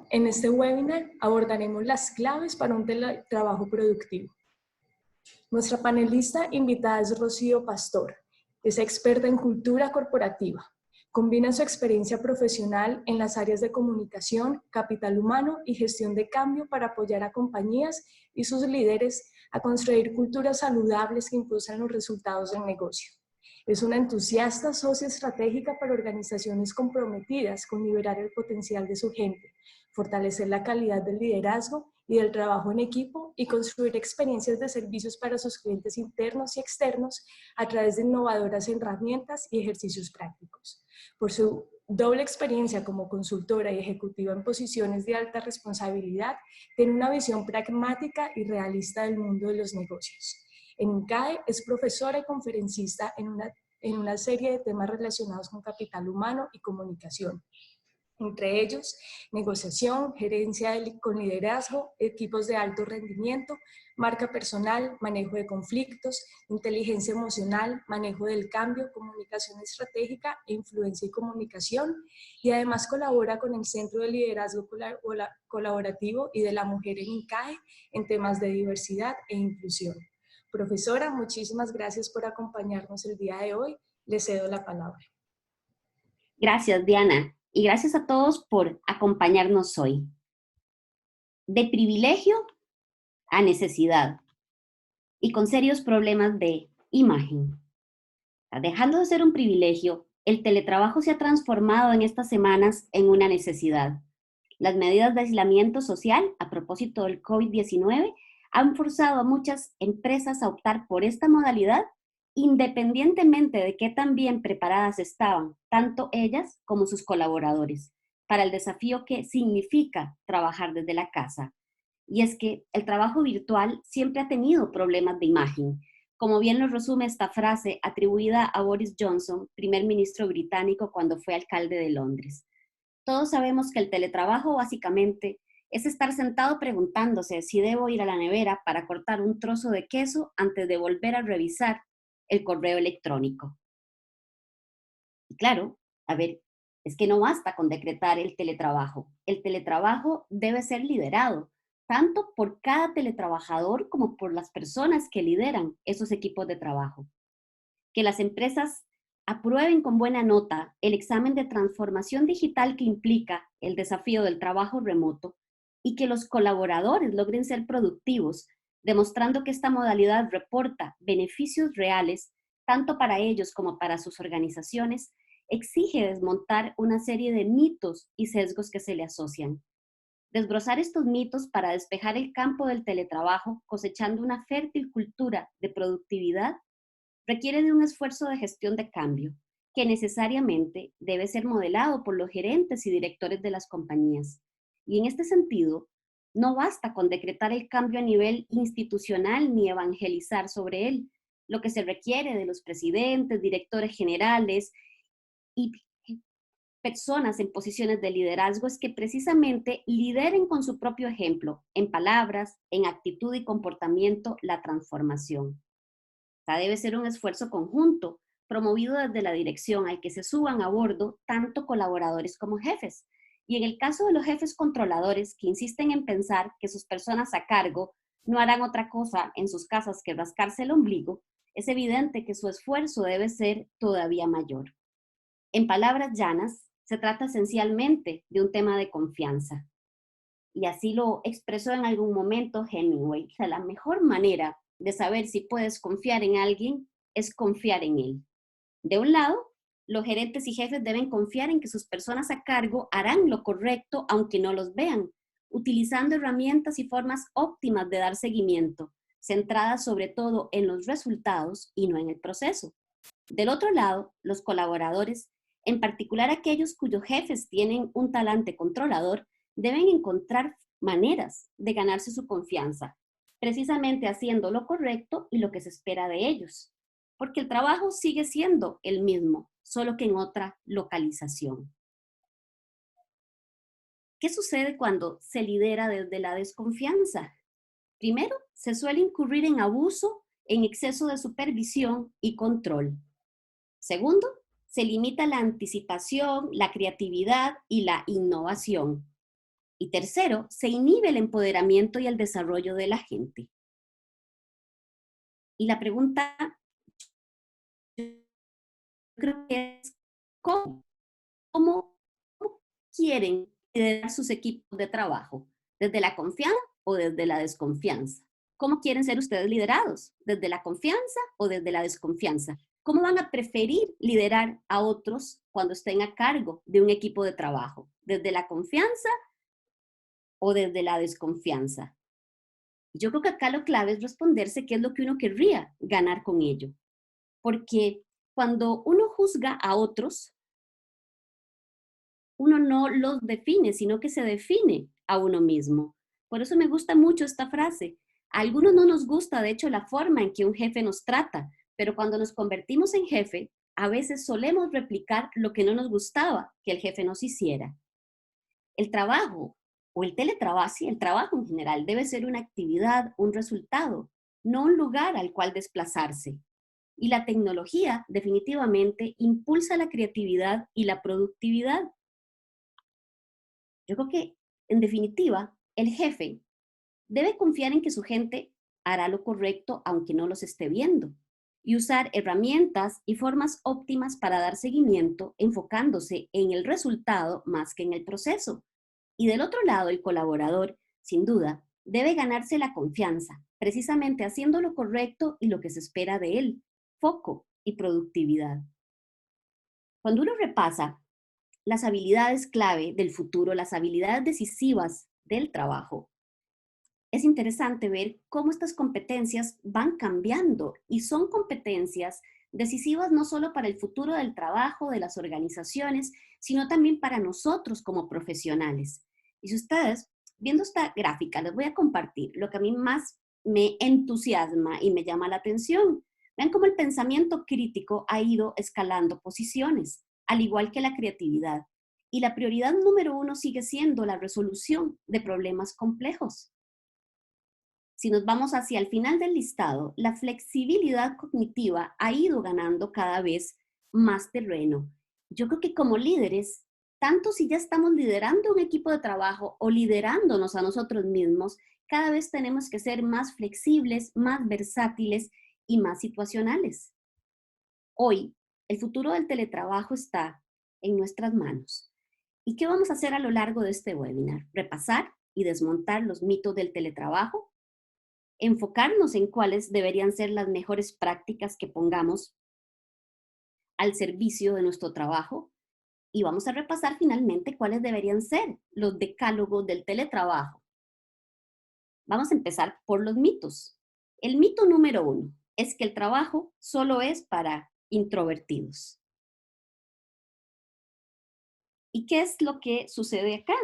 En este webinar abordaremos las claves para un teletrabajo productivo. Nuestra panelista invitada es Rocío Pastor. Es experta en cultura corporativa. Combina su experiencia profesional en las áreas de comunicación, capital humano y gestión de cambio para apoyar a compañías y sus líderes a construir culturas saludables que impulsan los resultados del negocio. Es una entusiasta socia estratégica para organizaciones comprometidas con liberar el potencial de su gente, fortalecer la calidad del liderazgo y del trabajo en equipo y construir experiencias de servicios para sus clientes internos y externos a través de innovadoras herramientas y ejercicios prácticos. Por su doble experiencia como consultora y ejecutiva en posiciones de alta responsabilidad, tiene una visión pragmática y realista del mundo de los negocios. En INCAE es profesora y conferencista en una serie de temas relacionados con capital humano y comunicación. Entre ellos, negociación, gerencia con liderazgo, equipos de alto rendimiento, marca personal, manejo de conflictos, inteligencia emocional, manejo del cambio, comunicación estratégica, influencia y comunicación, y además colabora con el Centro de Liderazgo Colaborativo y de la Mujer en INCAE en temas de diversidad e inclusión. Profesora, muchísimas gracias por acompañarnos el día de hoy. Le cedo la palabra. Gracias, Diana, y gracias a todos por acompañarnos hoy. De privilegio a necesidad y con serios problemas de imagen. Dejando de ser un privilegio, el teletrabajo se ha transformado en estas semanas en una necesidad. Las medidas de aislamiento social, a propósito del COVID-19, han forzado a muchas empresas a optar por esta modalidad, independientemente de qué tan bien preparadas estaban, tanto ellas como sus colaboradores, para el desafío que significa trabajar desde la casa. Y es que el trabajo virtual siempre ha tenido problemas de imagen, como bien lo resume esta frase atribuida a Boris Johnson, primer ministro británico cuando fue alcalde de Londres. Todos sabemos que el teletrabajo básicamente es estar sentado preguntándose si debo ir a la nevera para cortar un trozo de queso antes de volver a revisar el correo electrónico. Y claro, es que no basta con decretar el teletrabajo. El teletrabajo debe ser liderado, tanto por cada teletrabajador como por las personas que lideran esos equipos de trabajo. Que las empresas aprueben con buena nota el examen de transformación digital que implica el desafío del trabajo remoto y que los colaboradores logren ser productivos, demostrando que esta modalidad reporta beneficios reales tanto para ellos como para sus organizaciones, exige desmontar una serie de mitos y sesgos que se le asocian. Desbrozar estos mitos para despejar el campo del teletrabajo, cosechando una fértil cultura de productividad, requiere de un esfuerzo de gestión de cambio, que necesariamente debe ser modelado por los gerentes y directores de las compañías. Y en este sentido, no basta con decretar el cambio a nivel institucional ni evangelizar sobre él. Lo que se requiere de los presidentes, directores generales y personas en posiciones de liderazgo es que precisamente lideren con su propio ejemplo, en palabras, en actitud y comportamiento, la transformación. Debe ser un esfuerzo conjunto, promovido desde la dirección al que se suban a bordo tanto colaboradores como jefes. Y en el caso de los jefes controladores que insisten en pensar que sus personas a cargo no harán otra cosa en sus casas que rascarse el ombligo, es evidente que su esfuerzo debe ser todavía mayor. En palabras llanas, se trata esencialmente de un tema de confianza. Y así lo expresó en algún momento Hemingway. O sea, la mejor manera de saber si puedes confiar en alguien es confiar en él. De un lado, los gerentes y jefes deben confiar en que sus personas a cargo harán lo correcto aunque no los vean, utilizando herramientas y formas óptimas de dar seguimiento, centradas sobre todo en los resultados y no en el proceso. Del otro lado, los colaboradores, en particular aquellos cuyos jefes tienen un talante controlador, deben encontrar maneras de ganarse su confianza, precisamente haciendo lo correcto y lo que se espera de ellos, porque el trabajo sigue siendo el mismo, solo que en otra localización. ¿Qué sucede cuando se lidera desde la desconfianza? Primero, se suele incurrir en abuso, en exceso de supervisión y control. Segundo, se limita la anticipación, la creatividad y la innovación. Y tercero, se inhibe el empoderamiento y el desarrollo de la gente. Y la pregunta, yo creo que es, ¿cómo quieren liderar sus equipos de trabajo? ¿Desde la confianza o desde la desconfianza? ¿Cómo quieren ser ustedes liderados? ¿Desde la confianza o desde la desconfianza? ¿Cómo van a preferir liderar a otros cuando estén a cargo de un equipo de trabajo? ¿Desde la confianza o desde la desconfianza? Yo creo que acá lo clave es responderse qué es lo que uno querría ganar con ello. Porque cuando uno juzga a otros, uno no los define, sino que se define a uno mismo. Por eso me gusta mucho esta frase. A algunos no nos gusta, de hecho, la forma en que un jefe nos trata, pero cuando nos convertimos en jefe, a veces solemos replicar lo que no nos gustaba que el jefe nos hiciera. El trabajo o el teletrabajo, sí, el trabajo en general debe ser una actividad, un resultado, no un lugar al cual desplazarse. Y la tecnología definitivamente impulsa la creatividad y la productividad. Yo creo que, en definitiva, el jefe debe confiar en que su gente hará lo correcto aunque no los esté viendo y usar herramientas y formas óptimas para dar seguimiento, enfocándose en el resultado más que en el proceso. Y del otro lado, el colaborador, sin duda, debe ganarse la confianza, precisamente haciendo lo correcto y lo que se espera de él, foco y productividad. Cuando uno repasa las habilidades clave del futuro, las habilidades decisivas del trabajo, es interesante ver cómo estas competencias van cambiando y son competencias decisivas no solo para el futuro del trabajo, de las organizaciones, sino también para nosotros como profesionales. Y si ustedes, viendo esta gráfica, les voy a compartir lo que a mí más me entusiasma y me llama la atención. Vean cómo el pensamiento crítico ha ido escalando posiciones, al igual que la creatividad. Y la prioridad número uno sigue siendo la resolución de problemas complejos. Si nos vamos hacia el final del listado, la flexibilidad cognitiva ha ido ganando cada vez más terreno. Yo creo que como líderes, tanto si ya estamos liderando un equipo de trabajo o liderándonos a nosotros mismos, cada vez tenemos que ser más flexibles, más versátiles y más situacionales. Hoy, el futuro del teletrabajo está en nuestras manos. ¿Y qué vamos a hacer a lo largo de este webinar? Repasar y desmontar los mitos del teletrabajo, enfocarnos en cuáles deberían ser las mejores prácticas que pongamos al servicio de nuestro trabajo y vamos a repasar finalmente cuáles deberían ser los decálogos del teletrabajo. Vamos a empezar por los mitos. El mito número 1 es que el trabajo solo es para introvertidos. ¿Y qué es lo que sucede acá?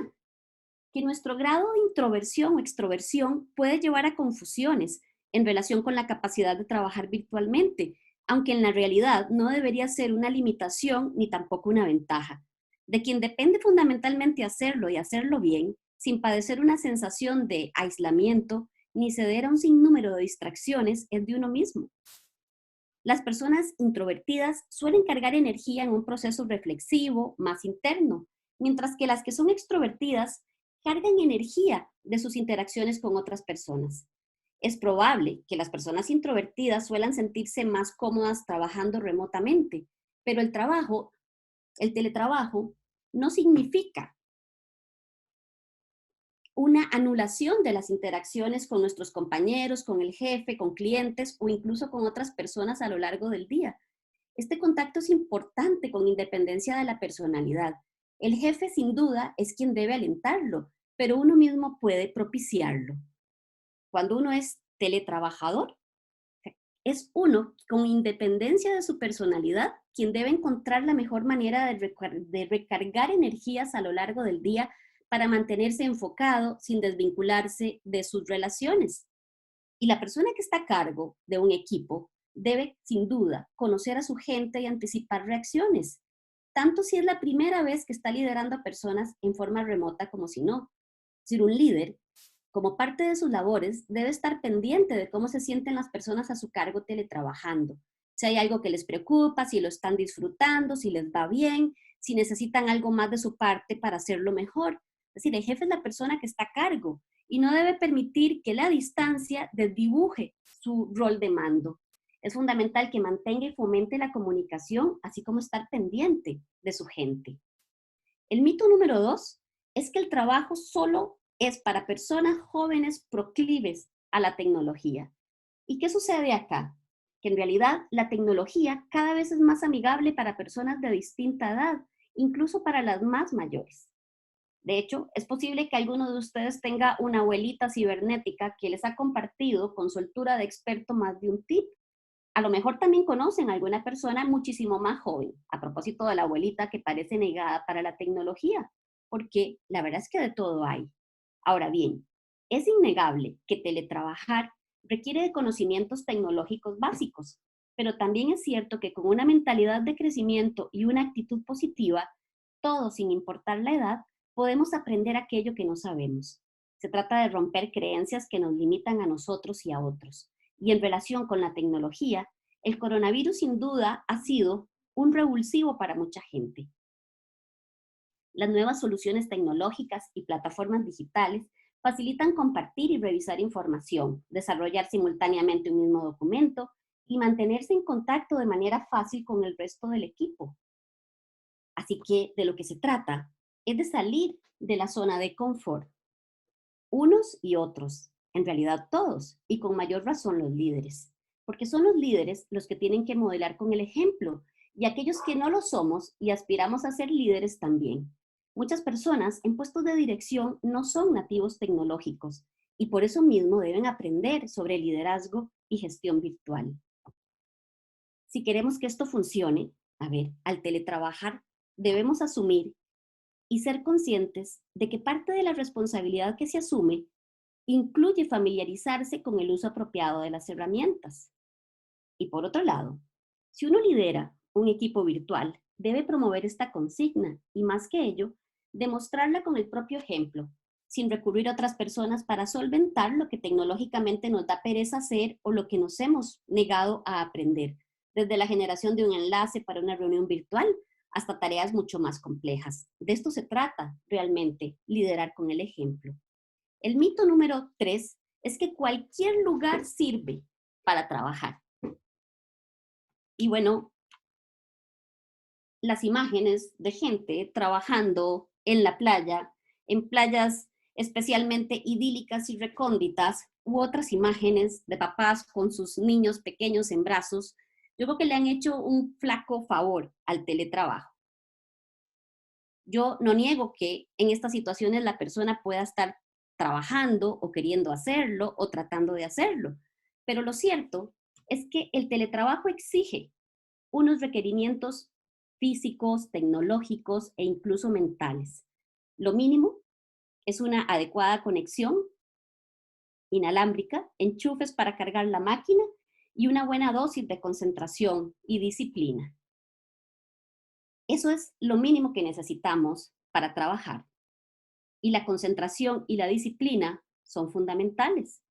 Que nuestro grado de introversión o extroversión puede llevar a confusiones en relación con la capacidad de trabajar virtualmente, aunque en la realidad no debería ser una limitación ni tampoco una ventaja. De quien depende fundamentalmente hacerlo y hacerlo bien, sin padecer una sensación de aislamiento ni ceder a un sinnúmero de distracciones, es de uno mismo. Las personas introvertidas suelen cargar energía en un proceso reflexivo más interno, mientras que las que son extrovertidas cargan energía de sus interacciones con otras personas. Es probable que las personas introvertidas suelan sentirse más cómodas trabajando remotamente, pero el teletrabajo, no significa una anulación de las interacciones con nuestros compañeros, con el jefe, con clientes o incluso con otras personas a lo largo del día. Este contacto es importante con independencia de la personalidad. El jefe sin duda es quien debe alentarlo, pero uno mismo puede propiciarlo. Cuando uno es teletrabajador, es uno, con independencia de su personalidad, quien debe encontrar la mejor manera de recargar energías a lo largo del día para mantenerse enfocado sin desvincularse de sus relaciones. Y la persona que está a cargo de un equipo debe, sin duda, conocer a su gente y anticipar reacciones, tanto si es la primera vez que está liderando a personas en forma remota como si no. Si un líder, como parte de sus labores, debe estar pendiente de cómo se sienten las personas a su cargo teletrabajando. Si hay algo que les preocupa, si lo están disfrutando, si les va bien, si necesitan algo más de su parte para hacerlo mejor. Es decir, el jefe es la persona que está a cargo y no debe permitir que la distancia desdibuje su rol de mando. Es fundamental que mantenga y fomente la comunicación, así como estar pendiente de su gente. El mito número 2 es que el trabajo solo es para personas jóvenes proclives a la tecnología. ¿Y qué sucede acá? Que en realidad la tecnología cada vez es más amigable para personas de distinta edad, incluso para las más mayores. De hecho, es posible que alguno de ustedes tenga una abuelita cibernética que les ha compartido con soltura de experto más de un tip. A lo mejor también conocen a alguna persona muchísimo más joven, a propósito de la abuelita que parece negada para la tecnología, porque la verdad es que de todo hay. Ahora bien, es innegable que teletrabajar requiere de conocimientos tecnológicos básicos, pero también es cierto que con una mentalidad de crecimiento y una actitud positiva, todos sin importar la edad, podemos aprender aquello que no sabemos. Se trata de romper creencias que nos limitan a nosotros y a otros. Y en relación con la tecnología, el coronavirus sin duda ha sido un revulsivo para mucha gente. Las nuevas soluciones tecnológicas y plataformas digitales facilitan compartir y revisar información, desarrollar simultáneamente un mismo documento y mantenerse en contacto de manera fácil con el resto del equipo. Así que de lo que se trata es de salir de la zona de confort, unos y otros, en realidad todos, y con mayor razón los líderes, porque son los líderes los que tienen que modelar con el ejemplo, y aquellos que no lo somos y aspiramos a ser líderes también. Muchas personas en puestos de dirección no son nativos tecnológicos y por eso mismo deben aprender sobre liderazgo y gestión virtual. Si queremos que esto funcione, al teletrabajar debemos asumir y ser conscientes de que parte de la responsabilidad que se asume incluye familiarizarse con el uso apropiado de las herramientas. Y por otro lado, si uno lidera un equipo virtual, debe promover esta consigna y más que ello, demostrarla con el propio ejemplo, sin recurrir a otras personas para solventar lo que tecnológicamente nos da pereza hacer o lo que nos hemos negado a aprender, desde la generación de un enlace para una reunión virtual hasta tareas mucho más complejas. De esto se trata realmente, liderar con el ejemplo. El mito número 3 es que cualquier lugar sirve para trabajar. Y bueno, las imágenes de gente trabajando en la playa, en playas especialmente idílicas y recónditas, u otras imágenes de papás con sus niños pequeños en brazos, yo creo que le han hecho un flaco favor al teletrabajo. Yo no niego que en estas situaciones la persona pueda estar trabajando o queriendo hacerlo o tratando de hacerlo, pero lo cierto es que el teletrabajo exige unos requerimientos físicos, tecnológicos e incluso mentales. Lo mínimo es una adecuada conexión inalámbrica, enchufes para cargar la máquina y una buena dosis de concentración y disciplina. Eso es lo mínimo que necesitamos para trabajar. Y la concentración y la disciplina son fundamentales.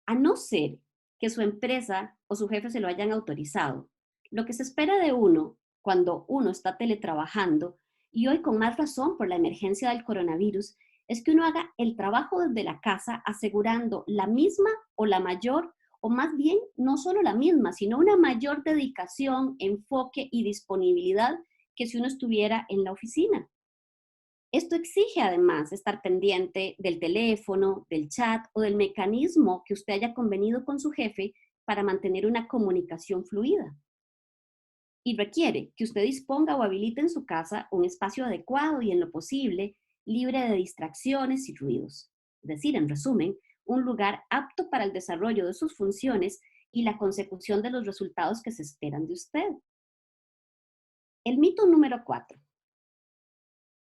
A no ser que su empresa o su jefe se lo hayan autorizado, lo que se espera de uno cuando uno está teletrabajando, y hoy con más razón por la emergencia del coronavirus, es que uno haga el trabajo desde la casa asegurando la misma o la mayor, o más bien no solo la misma, sino una mayor dedicación, enfoque y disponibilidad que si uno estuviera en la oficina. Esto exige además estar pendiente del teléfono, del chat o del mecanismo que usted haya convenido con su jefe para mantener una comunicación fluida. Y requiere que usted disponga o habilite en su casa un espacio adecuado y en lo posible libre de distracciones y ruidos. Es decir, en resumen, un lugar apto para el desarrollo de sus funciones y la consecución de los resultados que se esperan de usted. El mito número 4.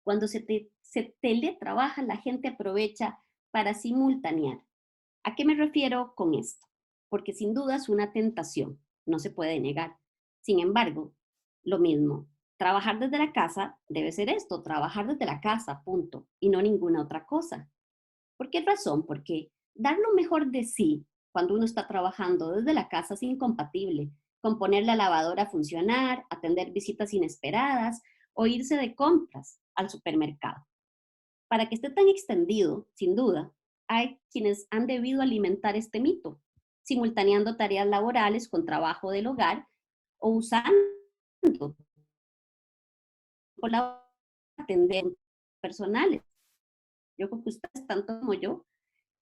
Cuando se teletrabaja, la gente aprovecha para simultanear. ¿A qué me refiero con esto? Porque sin duda es una tentación, no se puede negar. Sin embargo, lo mismo, trabajar desde la casa debe ser esto, trabajar desde la casa, punto, y no ninguna otra cosa. ¿Por qué razón? Porque dar lo mejor de sí cuando uno está trabajando desde la casa es incompatible con poner la lavadora a funcionar, atender visitas inesperadas o irse de compras al supermercado. Para que esté tan extendido, sin duda, hay quienes han debido alimentar este mito, simultaneando tareas laborales con trabajo del hogar o usando la atender personales. Yo creo que ustedes, tanto como yo,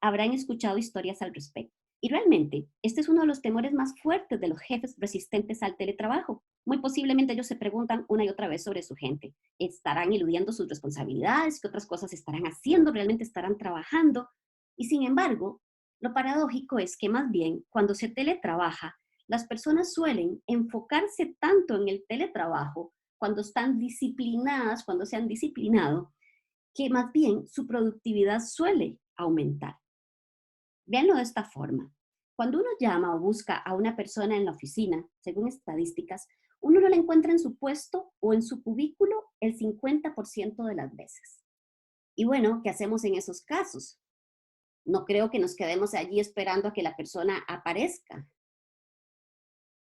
habrán escuchado historias al respecto. Y realmente, este es uno de los temores más fuertes de los jefes resistentes al teletrabajo. Muy posiblemente ellos se preguntan una y otra vez sobre su gente. ¿Estarán eludiendo sus responsabilidades? ¿Qué otras cosas estarán haciendo? ¿Realmente estarán trabajando? Y sin embargo, lo paradójico es que más bien cuando se teletrabaja, las personas suelen enfocarse tanto en el teletrabajo, cuando están disciplinadas, cuando se han disciplinado, que más bien su productividad suele aumentar. Véanlo de esta forma. Cuando uno llama o busca a una persona en la oficina, según estadísticas, uno no la encuentra en su puesto o en su cubículo el 50% de las veces. Y bueno, ¿qué hacemos en esos casos? No creo que nos quedemos allí esperando a que la persona aparezca.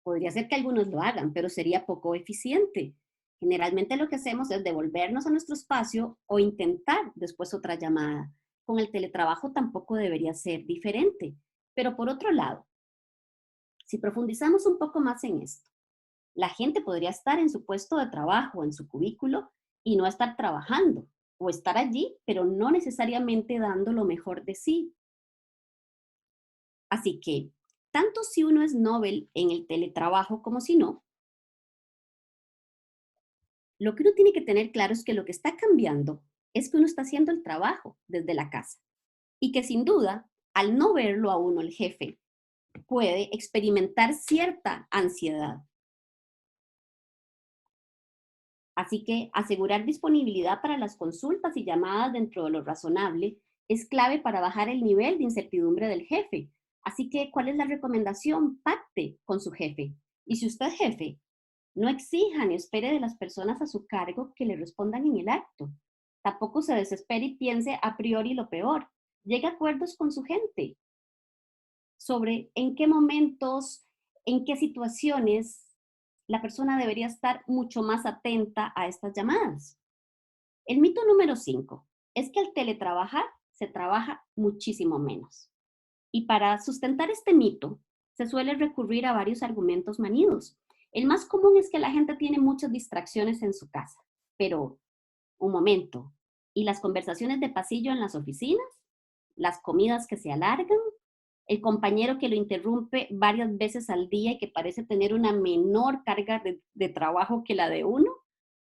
Podría ser que algunos lo hagan, pero sería poco eficiente. Generalmente lo que hacemos es devolvernos a nuestro espacio o intentar después otra llamada. Con el teletrabajo tampoco debería ser diferente. Pero por otro lado, si profundizamos un poco más en esto, la gente podría estar en su puesto de trabajo, en su cubículo, y no estar trabajando, o estar allí, pero no necesariamente dando lo mejor de sí. Así que, tanto si uno es Nobel en el teletrabajo como si no, lo que uno tiene que tener claro es que lo que está cambiando es que uno está haciendo el trabajo desde la casa y que sin duda, al no verlo a uno el jefe, puede experimentar cierta ansiedad. Así que asegurar disponibilidad para las consultas y llamadas dentro de lo razonable es clave para bajar el nivel de incertidumbre del jefe. Así que, ¿cuál es la recomendación? Pacte con su jefe. Y si usted es jefe, no exija ni espere de las personas a su cargo que le respondan en el acto. Tampoco se desespere y piense a priori lo peor. Llegue a acuerdos con su gente sobre en qué momentos, en qué situaciones la persona debería estar mucho más atenta a estas llamadas. El mito número 5 es que al teletrabajar se trabaja muchísimo menos. Y para sustentar este mito, se suele recurrir a varios argumentos manidos. El más común es que la gente tiene muchas distracciones en su casa. Pero, un momento, ¿y las conversaciones de pasillo en las oficinas? ¿Las comidas que se alargan? ¿El compañero que lo interrumpe varias veces al día y que parece tener una menor carga de trabajo que la de uno?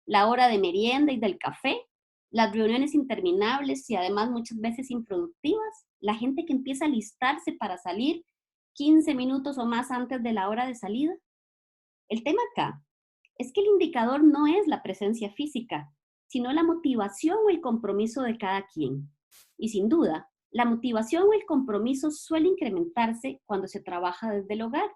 ¿La hora de merienda y del café? ¿Las reuniones interminables y además muchas veces improductivas? ¿La gente que empieza a alistarse para salir 15 minutos o más antes de la hora de salida? El tema acá es que el indicador no es la presencia física, sino la motivación o el compromiso de cada quien. Y sin duda, la motivación o el compromiso suele incrementarse cuando se trabaja desde el hogar.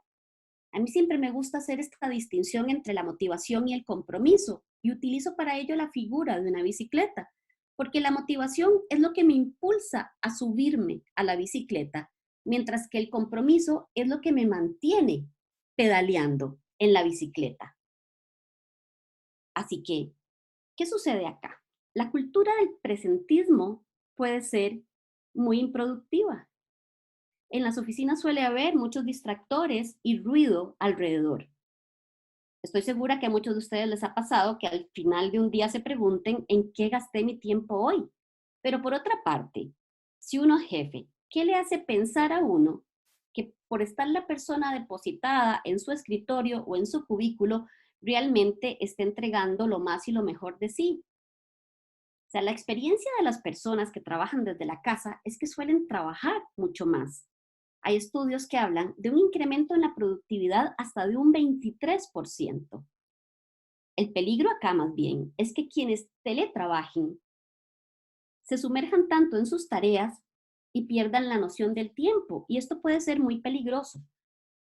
A mí siempre me gusta hacer esta distinción entre la motivación y el compromiso y utilizo para ello la figura de una bicicleta, porque la motivación es lo que me impulsa a subirme a la bicicleta, mientras que el compromiso es lo que me mantiene pedaleando en la bicicleta. Así que, ¿qué sucede acá? La cultura del presentismo puede ser muy improductiva. En las oficinas suele haber muchos distractores y ruido alrededor. Estoy segura que a muchos de ustedes les ha pasado que al final de un día se pregunten en qué gasté mi tiempo hoy. Pero por otra parte, si uno es jefe, ¿qué le hace pensar a uno que por estar la persona depositada en su escritorio o en su cubículo, realmente está entregando lo más y lo mejor de sí? O sea, la experiencia de las personas que trabajan desde la casa es que suelen trabajar mucho más. Hay estudios que hablan de un incremento en la productividad hasta de un 23%. El peligro acá más bien es que quienes teletrabajen se sumerjan tanto en sus tareas y pierdan la noción del tiempo, y esto puede ser muy peligroso.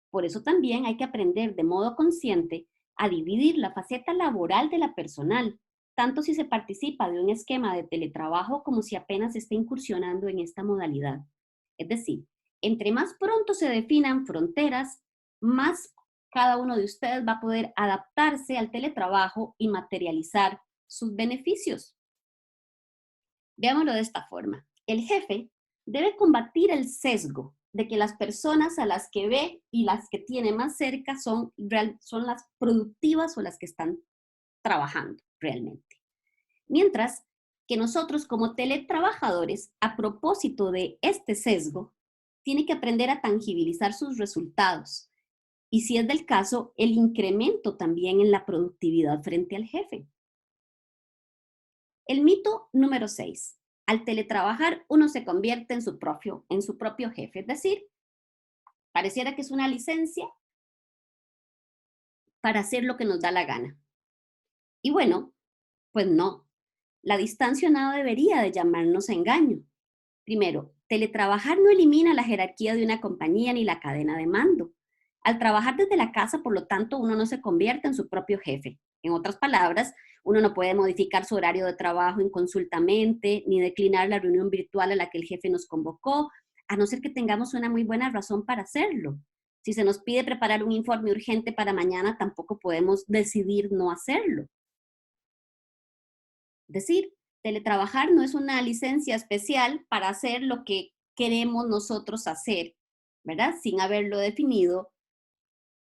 Por eso también hay que aprender de modo consciente a dividir la faceta laboral de la personal, tanto si se participa de un esquema de teletrabajo como si apenas se está incursionando en esta modalidad. Es decir, entre más pronto se definan fronteras, más cada uno de ustedes va a poder adaptarse al teletrabajo y materializar sus beneficios. Veámoslo de esta forma. El jefe debe combatir el sesgo de que las personas a las que ve y las que tiene más cerca son las productivas o las que están trabajando realmente. Mientras que nosotros como teletrabajadores, a propósito de este sesgo, tiene que aprender a tangibilizar sus resultados y, si es del caso, el incremento también en la productividad frente al jefe. El mito número 6. Al teletrabajar, uno se convierte en su propio jefe. Es decir, pareciera que es una licencia para hacer lo que nos da la gana. Y bueno, pues no. La distancia no debería de llamarnos a engaño. Primero, teletrabajar no elimina la jerarquía de una compañía ni la cadena de mando. Al trabajar desde la casa, por lo tanto, uno no se convierte en su propio jefe. En otras palabras, uno no puede modificar su horario de trabajo inconsultamente, ni declinar la reunión virtual a la que el jefe nos convocó, a no ser que tengamos una muy buena razón para hacerlo. Si se nos pide preparar un informe urgente para mañana, tampoco podemos decidir no hacerlo. Es decir, teletrabajar no es una licencia especial para hacer lo que queremos nosotros hacer, ¿verdad? Sin haberlo definido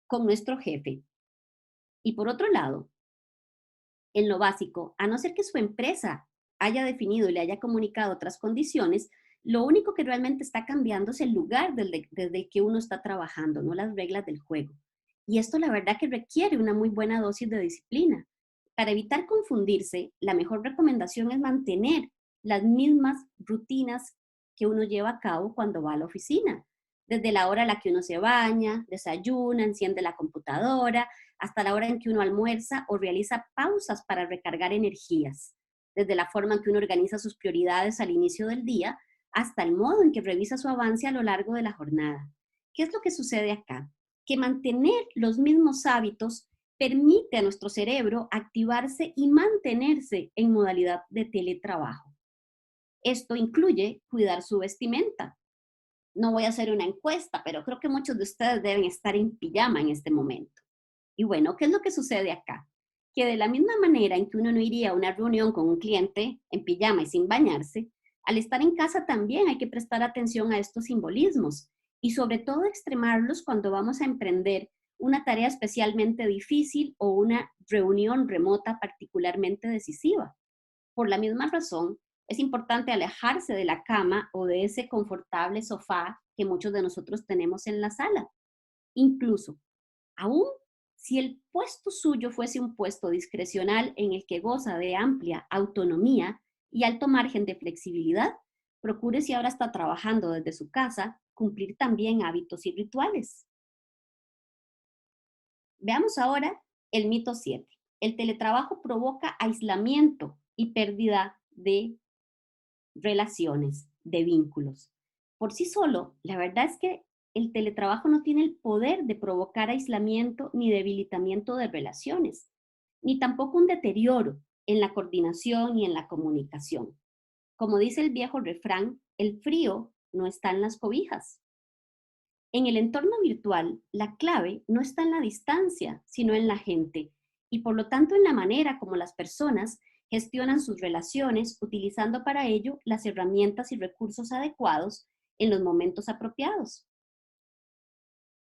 con nuestro jefe. Y por otro lado, en lo básico, a no ser que su empresa haya definido y le haya comunicado otras condiciones, lo único que realmente está cambiando es el lugar desde el que uno está trabajando, no las reglas del juego. Y esto la verdad que requiere una muy buena dosis de disciplina. Para evitar confundirse, la mejor recomendación es mantener las mismas rutinas que uno lleva a cabo cuando va a la oficina. Desde la hora a la que uno se baña, desayuna, enciende la computadora, hasta la hora en que uno almuerza o realiza pausas para recargar energías. Desde la forma en que uno organiza sus prioridades al inicio del día, hasta el modo en que revisa su avance a lo largo de la jornada. ¿Qué es lo que sucede acá? Que mantener los mismos hábitos permite a nuestro cerebro activarse y mantenerse en modalidad de teletrabajo. Esto incluye cuidar su vestimenta. No voy a hacer una encuesta, pero creo que muchos de ustedes deben estar en pijama en este momento. Y bueno, ¿qué es lo que sucede acá? Que de la misma manera en que uno no iría a una reunión con un cliente en pijama y sin bañarse, al estar en casa también hay que prestar atención a estos simbolismos y sobre todo extremarlos cuando vamos a emprender una tarea especialmente difícil o una reunión remota particularmente decisiva. Por la misma razón, es importante alejarse de la cama o de ese confortable sofá que muchos de nosotros tenemos en la sala. Incluso, aún si el puesto suyo fuese un puesto discrecional en el que goza de amplia autonomía y alto margen de flexibilidad, procure, si ahora está trabajando desde su casa, cumplir también hábitos y rituales. Veamos ahora el mito 7. El teletrabajo provoca aislamiento y pérdida de relaciones, de vínculos. Por sí solo, la verdad es que el teletrabajo no tiene el poder de provocar aislamiento ni debilitamiento de relaciones, ni tampoco un deterioro en la coordinación y en la comunicación. Como dice el viejo refrán, el frío no está en las cobijas. En el entorno virtual, la clave no está en la distancia, sino en la gente, y por lo tanto en la manera como las personas gestionan sus relaciones, utilizando para ello las herramientas y recursos adecuados en los momentos apropiados.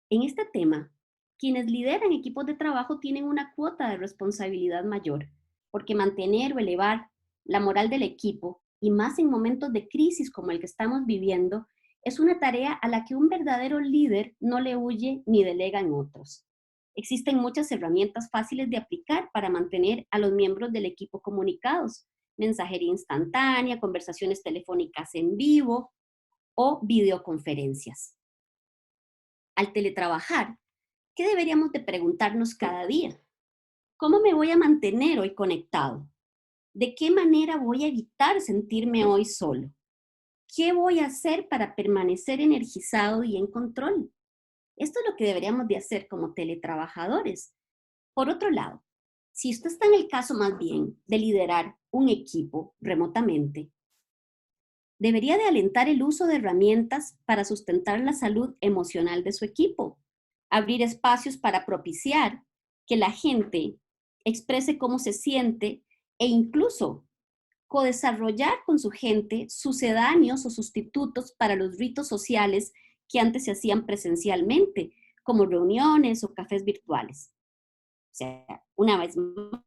En este tema, quienes lideran equipos de trabajo tienen una cuota de responsabilidad mayor, porque mantener o elevar la moral del equipo, y más en momentos de crisis como el que estamos viviendo, es una tarea a la que un verdadero líder no le huye ni delega en otros. Existen muchas herramientas fáciles de aplicar para mantener a los miembros del equipo comunicados: mensajería instantánea, conversaciones telefónicas en vivo o videoconferencias. Al teletrabajar, ¿qué deberíamos de preguntarnos cada día? ¿Cómo me voy a mantener hoy conectado? ¿De qué manera voy a evitar sentirme hoy solo? ¿Qué voy a hacer para permanecer energizado y en control? Esto es lo que deberíamos de hacer como teletrabajadores. Por otro lado, si usted está en el caso más bien de liderar un equipo remotamente, debería de alentar el uso de herramientas para sustentar la salud emocional de su equipo, abrir espacios para propiciar que la gente exprese cómo se siente e incluso codesarrollar con su gente sucedáneos o sustitutos para los ritos sociales que antes se hacían presencialmente, como reuniones o cafés virtuales. O sea, una vez más,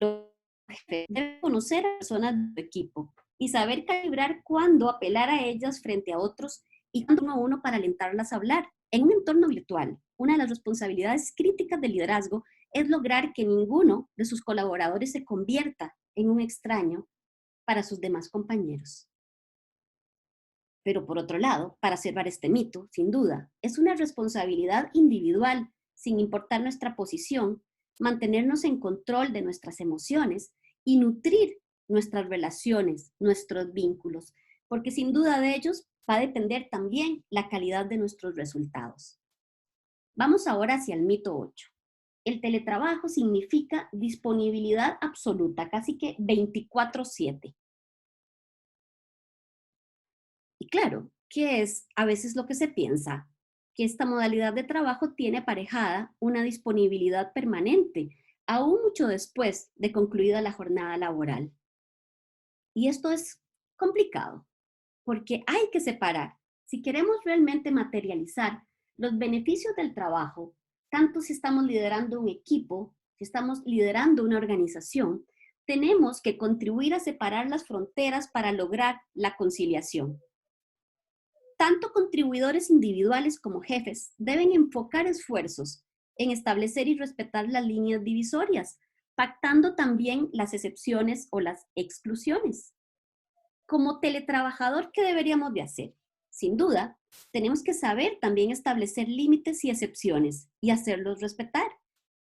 los jefes deben conocer a personas de su equipo y saber calibrar cuándo apelar a ellas frente a otros y cuándo uno a uno para alentarlas a hablar. En un entorno virtual, una de las responsabilidades críticas del liderazgo es lograr que ninguno de sus colaboradores se convierta en un extraño para sus demás compañeros. Pero por otro lado, para cerrar este mito, sin duda, es una responsabilidad individual, sin importar nuestra posición, mantenernos en control de nuestras emociones y nutrir nuestras relaciones, nuestros vínculos, porque sin duda de ellos va a depender también la calidad de nuestros resultados. Vamos ahora hacia el mito 8. El teletrabajo significa disponibilidad absoluta, casi que 24/7. Y claro, ¿qué es a veces lo que se piensa? Que esta modalidad de trabajo tiene aparejada una disponibilidad permanente, aún mucho después de concluida la jornada laboral. Y esto es complicado, porque hay que separar. Si queremos realmente materializar los beneficios del trabajo, tanto si estamos liderando un equipo, si estamos liderando una organización, tenemos que contribuir a separar las fronteras para lograr la conciliación. Tanto contribuidores individuales como jefes deben enfocar esfuerzos en establecer y respetar las líneas divisorias, pactando también las excepciones o las exclusiones. Como teletrabajador, ¿qué deberíamos de hacer? Sin duda, tenemos que saber también establecer límites y excepciones y hacerlos respetar.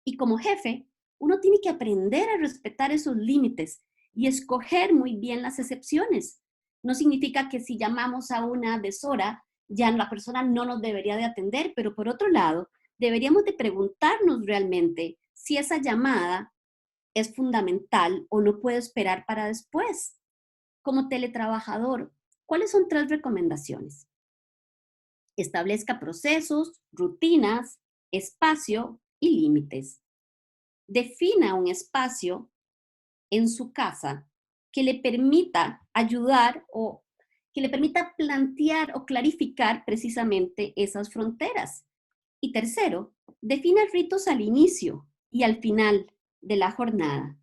Y como jefe, uno tiene que aprender a respetar esos límites y escoger muy bien las excepciones. No significa que si llamamos a una deshora, ya la persona no nos debería de atender, pero por otro lado, deberíamos de preguntarnos realmente si esa llamada es fundamental o no puede esperar para después. Como teletrabajador, ¿cuáles son 3 recomendaciones? Establezca procesos, rutinas, espacio y límites. Defina un espacio en su casa que le permita ayudar o que le permita plantear o clarificar precisamente esas fronteras. Y tercero, defina ritos al inicio y al final de la jornada.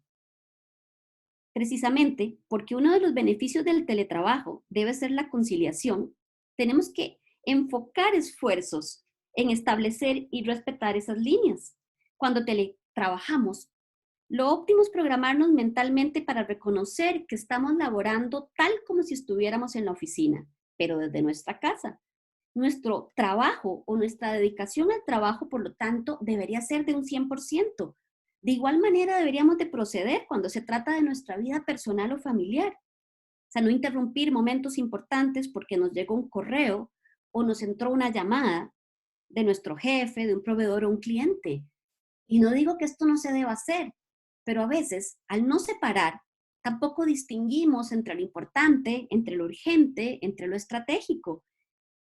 Precisamente porque uno de los beneficios del teletrabajo debe ser la conciliación, tenemos que enfocar esfuerzos en establecer y respetar esas líneas. Cuando teletrabajamos, lo óptimo es programarnos mentalmente para reconocer que estamos laborando tal como si estuviéramos en la oficina, pero desde nuestra casa. Nuestro trabajo o nuestra dedicación al trabajo, por lo tanto, debería ser de un 100%. De igual manera deberíamos de proceder cuando se trata de nuestra vida personal o familiar. O sea, no interrumpir momentos importantes porque nos llegó un correo o nos entró una llamada de nuestro jefe, de un proveedor o un cliente. Y no digo que esto no se deba hacer, pero a veces, al no separar, tampoco distinguimos entre lo importante, entre lo urgente, entre lo estratégico.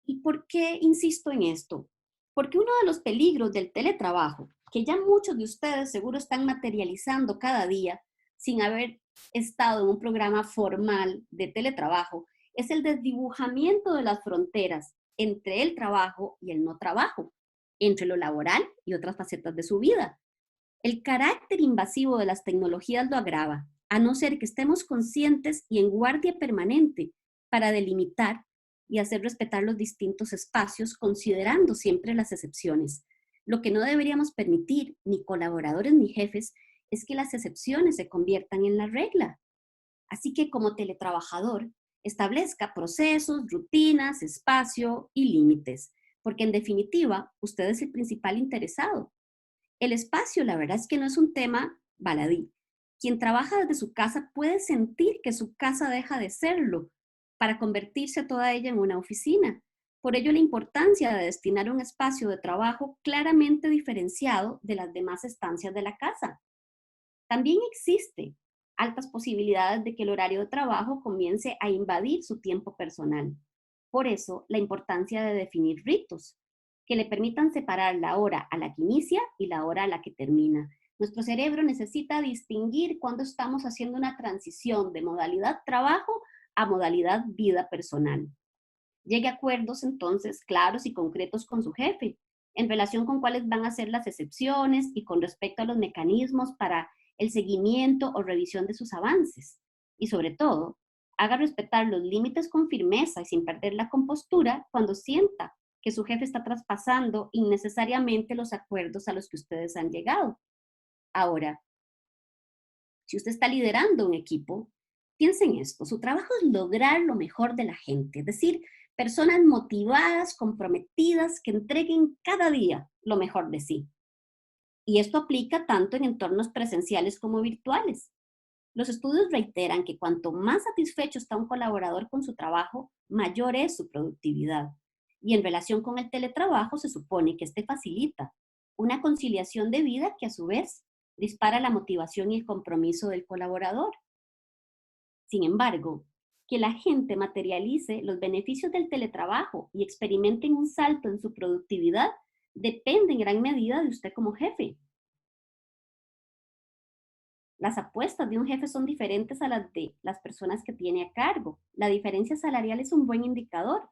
¿Y por qué insisto en esto? Porque uno de los peligros del teletrabajo, que ya muchos de ustedes seguro están materializando cada día sin haber estado en un programa formal de teletrabajo, es el desdibujamiento de las fronteras entre el trabajo y el no trabajo, entre lo laboral y otras facetas de su vida. El carácter invasivo de las tecnologías lo agrava, a no ser que estemos conscientes y en guardia permanente para delimitar y hacer respetar los distintos espacios, considerando siempre las excepciones. Lo que no deberíamos permitir, ni colaboradores ni jefes, es que las excepciones se conviertan en la regla. Así que como teletrabajador, establezca procesos, rutinas, espacio y límites, porque en definitiva, usted es el principal interesado. El espacio, la verdad es que no es un tema baladí. Quien trabaja desde su casa puede sentir que su casa deja de serlo para convertirse toda ella en una oficina. Por ello, la importancia de destinar un espacio de trabajo claramente diferenciado de las demás estancias de la casa. También existe altas posibilidades de que el horario de trabajo comience a invadir su tiempo personal. Por eso, la importancia de definir ritos que le permitan separar la hora a la que inicia y la hora a la que termina. Nuestro cerebro necesita distinguir cuando estamos haciendo una transición de modalidad trabajo a modalidad vida personal. Llegue a acuerdos entonces claros y concretos con su jefe en relación con cuáles van a ser las excepciones y con respecto a los mecanismos para el seguimiento o revisión de sus avances. Y sobre todo, haga respetar los límites con firmeza y sin perder la compostura cuando sienta que su jefe está traspasando innecesariamente los acuerdos a los que ustedes han llegado. Ahora, si usted está liderando un equipo, piense en esto. Su trabajo es lograr lo mejor de la gente, es decir, personas motivadas, comprometidas, que entreguen cada día lo mejor de sí. Y esto aplica tanto en entornos presenciales como virtuales. Los estudios reiteran que cuanto más satisfecho está un colaborador con su trabajo, mayor es su productividad. Y en relación con el teletrabajo, se supone que este facilita una conciliación de vida que a su vez dispara la motivación y el compromiso del colaborador. Sin embargo, que la gente materialice los beneficios del teletrabajo y experimenten un salto en su productividad depende en gran medida de usted como jefe. Las apuestas de un jefe son diferentes a las de las personas que tiene a cargo. La diferencia salarial es un buen indicador,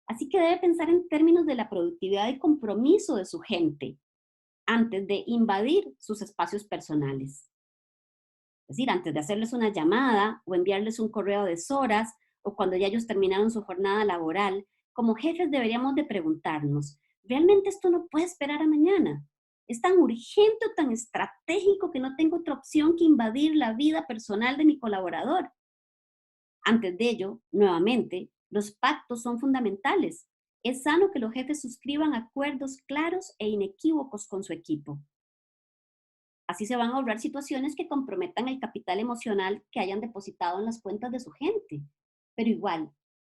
así que debe pensar en términos de la productividad y compromiso de su gente antes de invadir sus espacios personales. Es decir, antes de hacerles una llamada o enviarles un correo de deshoras o cuando ya ellos terminaron su jornada laboral, como jefes deberíamos de preguntarnos, ¿realmente esto no puede esperar a mañana? ¿Es tan urgente o tan estratégico que no tengo otra opción que invadir la vida personal de mi colaborador? Antes de ello, nuevamente, los pactos son fundamentales. Es sano que los jefes suscriban acuerdos claros e inequívocos con su equipo. Así se van a ahorrar situaciones que comprometan el capital emocional que hayan depositado en las cuentas de su gente. Pero igual,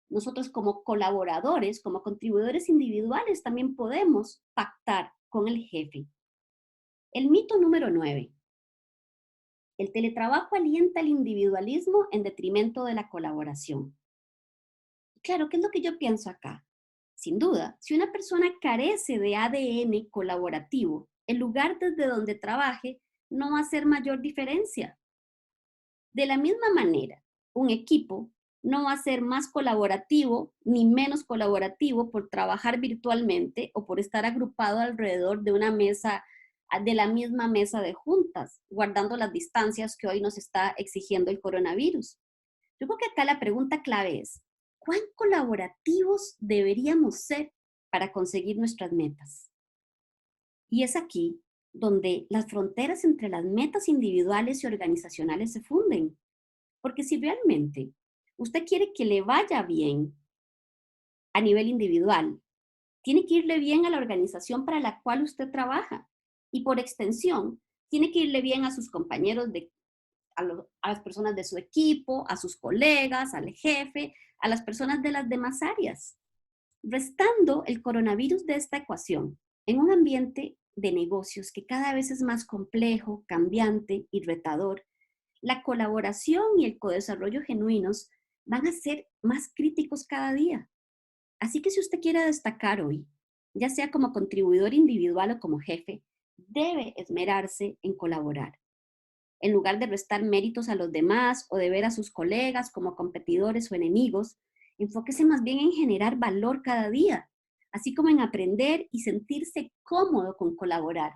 nosotros como colaboradores, como contribuidores individuales, también podemos pactar con el jefe. El mito número 9. El teletrabajo alienta el individualismo en detrimento de la colaboración. Claro, ¿qué es lo que yo pienso acá? Sin duda, si una persona carece de ADN colaborativo, el lugar desde donde trabaje no va a hacer mayor diferencia. De la misma manera, un equipo no va a ser más colaborativo ni menos colaborativo por trabajar virtualmente o por estar agrupado alrededor de una mesa, de la misma mesa de juntas, guardando las distancias que hoy nos está exigiendo el coronavirus. Yo creo que acá la pregunta clave es, ¿cuán colaborativos deberíamos ser para conseguir nuestras metas? Y es aquí donde las fronteras entre las metas individuales y organizacionales se funden. Porque si realmente usted quiere que le vaya bien a nivel individual, tiene que irle bien a la organización para la cual usted trabaja. Y por extensión, tiene que irle bien a sus compañeros, a las personas de su equipo, a sus colegas, al jefe, a las personas de las demás áreas. Restando el coronavirus de esta ecuación, en un ambiente de negocios que cada vez es más complejo, cambiante y retador, la colaboración y el codesarrollo genuinos van a ser más críticos cada día. Así que si usted quiere destacar hoy, ya sea como contribuidor individual o como jefe, debe esmerarse en colaborar. En lugar de restar méritos a los demás o de ver a sus colegas como competidores o enemigos, enfóquese más bien en generar valor cada día, así como en aprender y sentirse cómodo con colaborar.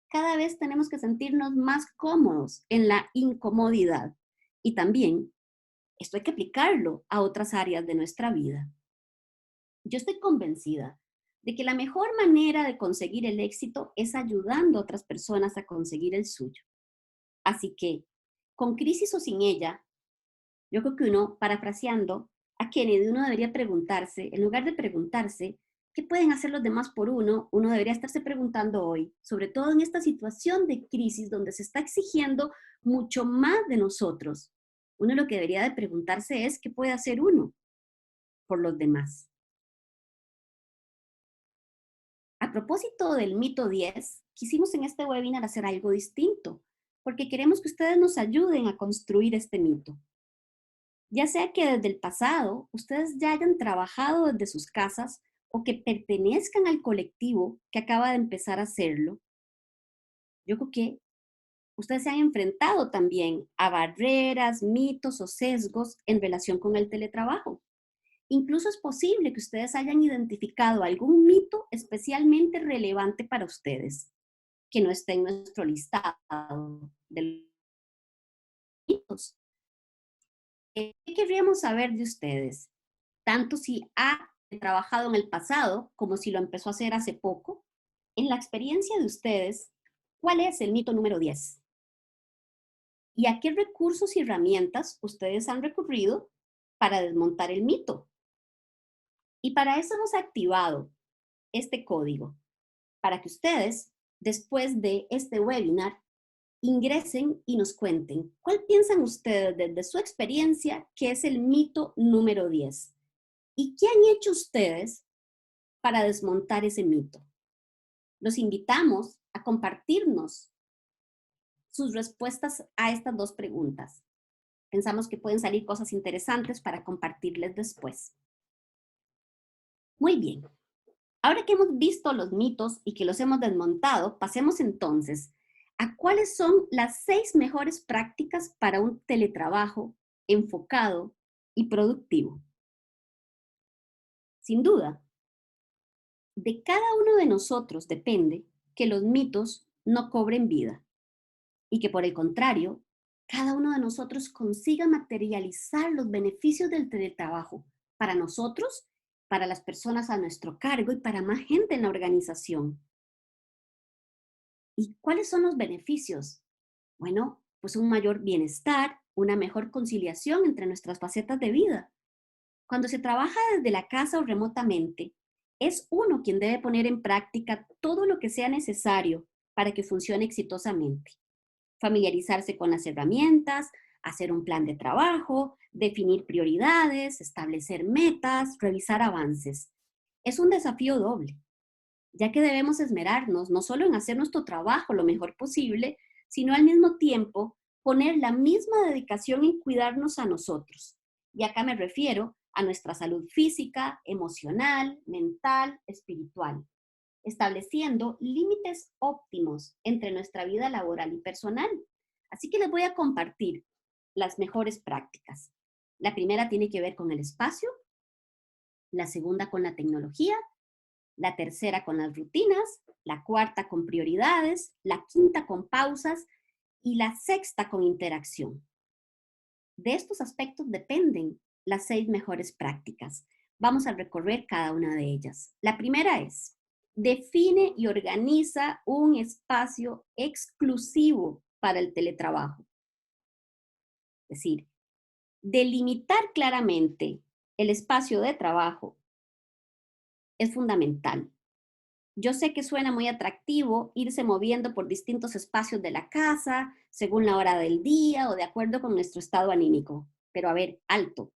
Cada vez tenemos que sentirnos más cómodos en la incomodidad. Y también esto hay que aplicarlo a otras áreas de nuestra vida. Yo estoy convencida de que la mejor manera de conseguir el éxito es ayudando a otras personas a conseguir el suyo. Así que, con crisis o sin ella, yo creo que uno, parafraseando a Kennedy, uno debería preguntarse, en lugar de preguntarse, ¿qué pueden hacer los demás por uno? Uno debería estarse preguntando hoy, sobre todo en esta situación de crisis donde se está exigiendo mucho más de nosotros. Uno lo que debería de preguntarse es, ¿qué puede hacer uno por los demás? A propósito del mito 10, quisimos en este webinar hacer algo distinto, porque queremos que ustedes nos ayuden a construir este mito. Ya sea que desde el pasado ustedes ya hayan trabajado desde sus casas o que pertenezcan al colectivo que acaba de empezar a hacerlo, yo creo que ustedes se han enfrentado también a barreras, mitos o sesgos en relación con el teletrabajo. Incluso es posible que ustedes hayan identificado algún mito especialmente relevante para ustedes, que no esté en nuestro listado de mitos. ¿Qué querríamos saber de ustedes? Tanto si ha trabajado en el pasado como si lo empezó a hacer hace poco. En la experiencia de ustedes, ¿cuál es el mito número 10? ¿Y a qué recursos y herramientas ustedes han recurrido para desmontar el mito? Y para eso hemos activado este código, para que ustedes, después de este webinar, ingresen y nos cuenten cuál piensan ustedes desde su experiencia que es el mito número 10 y qué han hecho ustedes para desmontar ese mito. Los invitamos a compartirnos sus respuestas a estas dos preguntas. Pensamos que pueden salir cosas interesantes para compartirles después. Muy bien. Ahora que hemos visto los mitos y que los hemos desmontado, pasemos entonces a cuáles son las 6 mejores prácticas para un teletrabajo enfocado y productivo. Sin duda, de cada uno de nosotros depende que los mitos no cobren vida y que por el contrario, cada uno de nosotros consiga materializar los beneficios del teletrabajo para nosotros, para las personas a nuestro cargo y para más gente en la organización. ¿Y cuáles son los beneficios? Bueno, pues un mayor bienestar, una mejor conciliación entre nuestras facetas de vida. Cuando se trabaja desde la casa o remotamente, es uno quien debe poner en práctica todo lo que sea necesario para que funcione exitosamente. Familiarizarse con las herramientas, hacer un plan de trabajo, definir prioridades, establecer metas, revisar avances. Es un desafío doble, ya que debemos esmerarnos no solo en hacer nuestro trabajo lo mejor posible, sino al mismo tiempo poner la misma dedicación en cuidarnos a nosotros. Y acá me refiero a nuestra salud física, emocional, mental, espiritual, estableciendo límites óptimos entre nuestra vida laboral y personal. Así que les voy a compartir las mejores prácticas. La primera tiene que ver con el espacio, la segunda con la tecnología, la tercera con las rutinas, la cuarta con prioridades, la quinta con pausas y la sexta con interacción. De estos aspectos dependen las 6 mejores prácticas. Vamos a recorrer cada una de ellas. La primera es: define y organiza un espacio exclusivo para el teletrabajo. Es decir, delimitar claramente el espacio de trabajo es fundamental. Yo sé que suena muy atractivo irse moviendo por distintos espacios de la casa, según la hora del día o de acuerdo con nuestro estado anímico. Pero a ver, alto.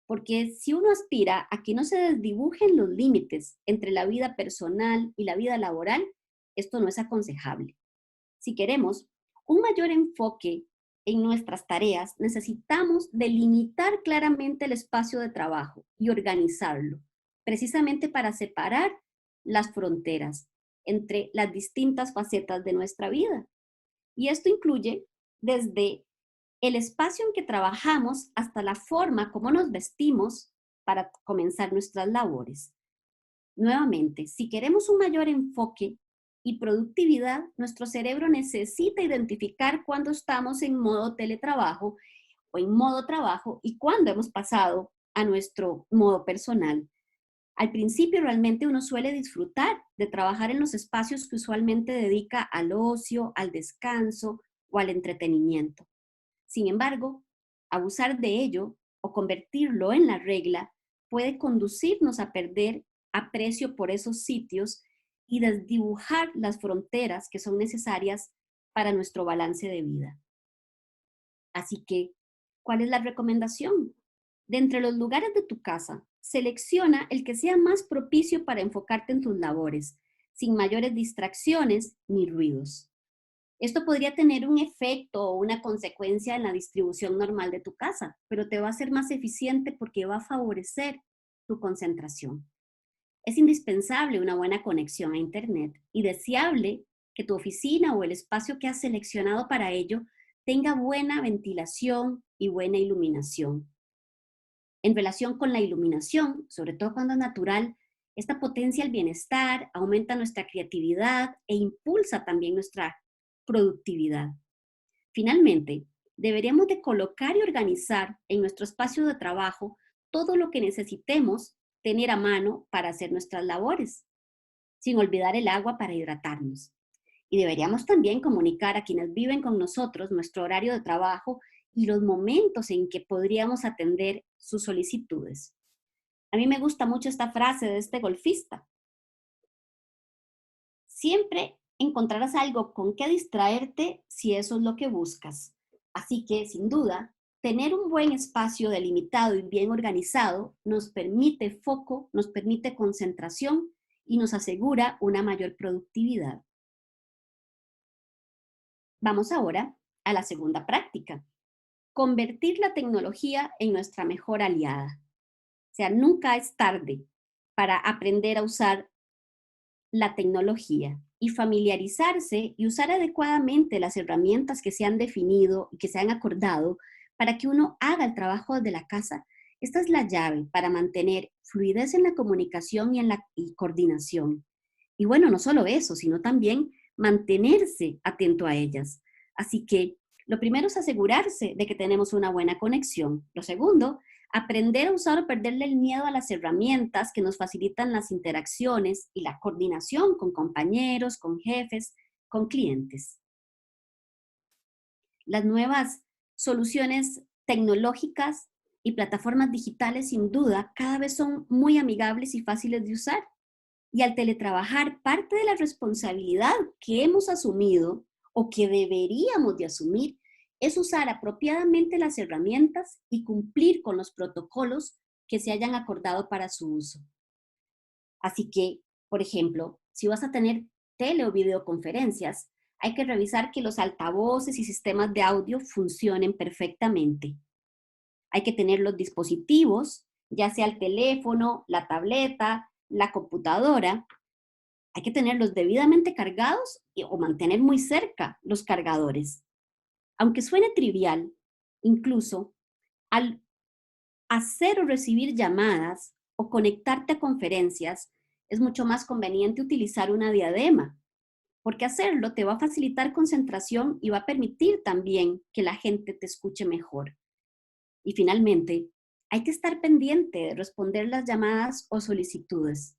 Porque si uno aspira a que no se desdibujen los límites entre la vida personal y la vida laboral, esto no es aconsejable. Si queremos un mayor enfoque en nuestras tareas, necesitamos delimitar claramente el espacio de trabajo y organizarlo, precisamente para separar las fronteras entre las distintas facetas de nuestra vida. Y esto incluye desde el espacio en que trabajamos hasta la forma como nos vestimos para comenzar nuestras labores. Nuevamente, si queremos un mayor enfoque y productividad, nuestro cerebro necesita identificar cuándo estamos en modo teletrabajo o en modo trabajo y cuándo hemos pasado a nuestro modo personal. Al principio realmente uno suele disfrutar de trabajar en los espacios que usualmente dedica al ocio, al descanso o al entretenimiento. Sin embargo, abusar de ello o convertirlo en la regla puede conducirnos a perder aprecio por esos sitios y desdibujar las fronteras que son necesarias para nuestro balance de vida. Así que, ¿cuál es la recomendación? De entre los lugares de tu casa, selecciona el que sea más propicio para enfocarte en tus labores, sin mayores distracciones ni ruidos. Esto podría tener un efecto o una consecuencia en la distribución normal de tu casa, pero te va a ser más eficiente porque va a favorecer tu concentración. Es indispensable una buena conexión a Internet y deseable que tu oficina o el espacio que has seleccionado para ello tenga buena ventilación y buena iluminación. En relación con la iluminación, sobre todo cuando es natural, esta potencia el bienestar, aumenta nuestra creatividad e impulsa también nuestra productividad. Finalmente, deberíamos de colocar y organizar en nuestro espacio de trabajo todo lo que necesitemos tener a mano para hacer nuestras labores, sin olvidar el agua para hidratarnos. Y deberíamos también comunicar a quienes viven con nosotros nuestro horario de trabajo y los momentos en que podríamos atender sus solicitudes. A mí me gusta mucho esta frase de este golfista. Siempre encontrarás algo con que distraerte si eso es lo que buscas. Así que, sin duda, tener un buen espacio delimitado y bien organizado nos permite foco, nos permite concentración y nos asegura una mayor productividad. Vamos ahora a la segunda práctica. Convertir la tecnología en nuestra mejor aliada. O sea, nunca es tarde para aprender a usar la tecnología y familiarizarse y usar adecuadamente las herramientas que se han definido y que se han acordado para que uno haga el trabajo desde la casa. Esta es la llave para mantener fluidez en la comunicación y en la coordinación. Y bueno, no solo eso, sino también mantenerse atento a ellas. Así que lo primero es asegurarse de que tenemos una buena conexión. Lo segundo, aprender a usar o perderle el miedo a las herramientas que nos facilitan las interacciones y la coordinación con compañeros, con jefes, con clientes. Las nuevas soluciones tecnológicas y plataformas digitales, sin duda, cada vez son muy amigables y fáciles de usar. Y al teletrabajar, parte de la responsabilidad que hemos asumido o que deberíamos de asumir es usar apropiadamente las herramientas y cumplir con los protocolos que se hayan acordado para su uso. Así que, por ejemplo, si vas a tener tele o videoconferencias, hay que revisar que los altavoces y sistemas de audio funcionen perfectamente. Hay que tener los dispositivos, ya sea el teléfono, la tableta, la computadora, hay que tenerlos debidamente cargados o mantener muy cerca los cargadores. Aunque suene trivial, incluso al hacer o recibir llamadas o conectarte a conferencias, es mucho más conveniente utilizar una diadema, porque hacerlo te va a facilitar concentración y va a permitir también que la gente te escuche mejor. Y finalmente, hay que estar pendiente de responder las llamadas o solicitudes.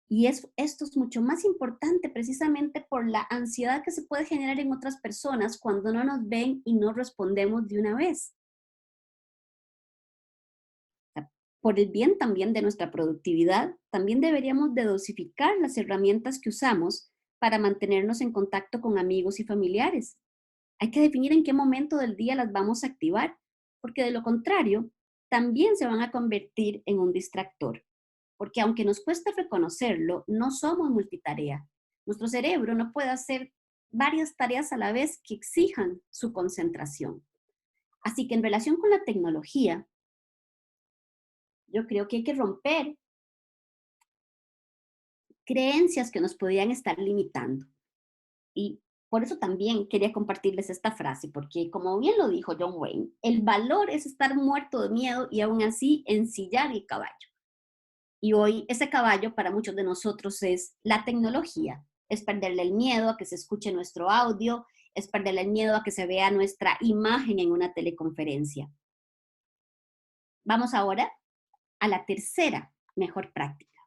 Y esto es mucho más importante precisamente por la ansiedad que se puede generar en otras personas cuando no nos ven y no respondemos de una vez. Por el bien también de nuestra productividad, también deberíamos de dosificar las herramientas que usamos para mantenernos en contacto con amigos y familiares. Hay que definir en qué momento del día las vamos a activar, porque de lo contrario, también se van a convertir en un distractor. Porque aunque nos cueste reconocerlo, no somos multitarea. Nuestro cerebro no puede hacer varias tareas a la vez que exijan su concentración. Así que en relación con la tecnología, yo creo que hay que romper creencias que nos podían estar limitando. Y por eso también quería compartirles esta frase, porque como bien lo dijo John Wayne, el valor es estar muerto de miedo y aún así ensillar el caballo. Y hoy ese caballo para muchos de nosotros es la tecnología, es perderle el miedo a que se escuche nuestro audio, es perderle el miedo a que se vea nuestra imagen en una teleconferencia. Vamos ahora a la tercera mejor práctica.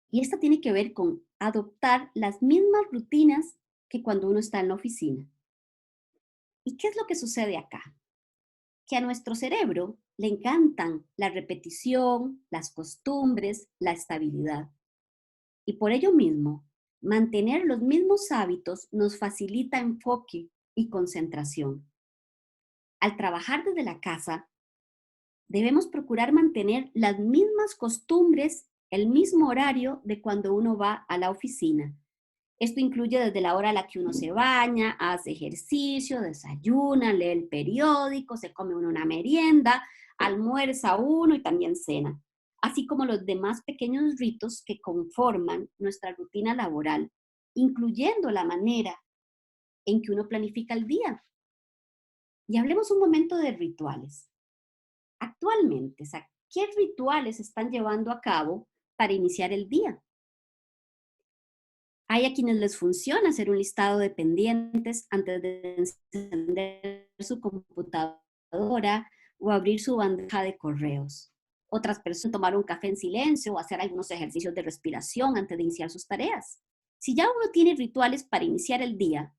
Y esta tiene que ver con adoptar las mismas rutinas que cuando uno está en la oficina. ¿Y qué es lo que sucede acá? Que a nuestro cerebro le encantan la repetición, las costumbres, la estabilidad. Y por ello mismo, mantener los mismos hábitos nos facilita enfoque y concentración. Al trabajar desde la casa, debemos procurar mantener las mismas costumbres, el mismo horario de cuando uno va a la oficina. Esto incluye desde la hora a la que uno se baña, hace ejercicio, desayuna, lee el periódico, se come uno una merienda, almuerza uno y también cena, así como los demás pequeños ritos que conforman nuestra rutina laboral incluyendo la manera en que uno planifica el día. Y hablemos un momento de rituales. Actualmente, o sea, ¿qué rituales están llevando a cabo para iniciar el día? Hay a quienes les funciona hacer un listado de pendientes antes de encender su computadora o abrir su bandeja de correos. Otras personas tomar un café en silencio o hacer algunos ejercicios de respiración antes de iniciar sus tareas. Si ya uno tiene rituales para iniciar el día,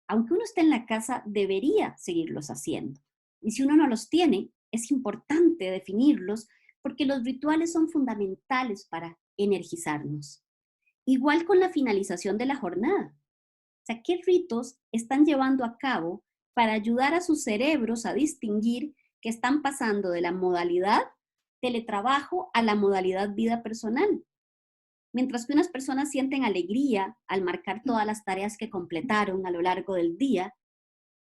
aunque uno esté en la casa, debería seguirlos haciendo. Y si uno no los tiene, es importante definirlos porque los rituales son fundamentales para energizarnos. Igual con la finalización de la jornada. O sea, ¿qué ritos están llevando a cabo para ayudar a sus cerebros a distinguir que están pasando de la modalidad teletrabajo a la modalidad vida personal? Mientras que unas personas sienten alegría al marcar todas las tareas que completaron a lo largo del día,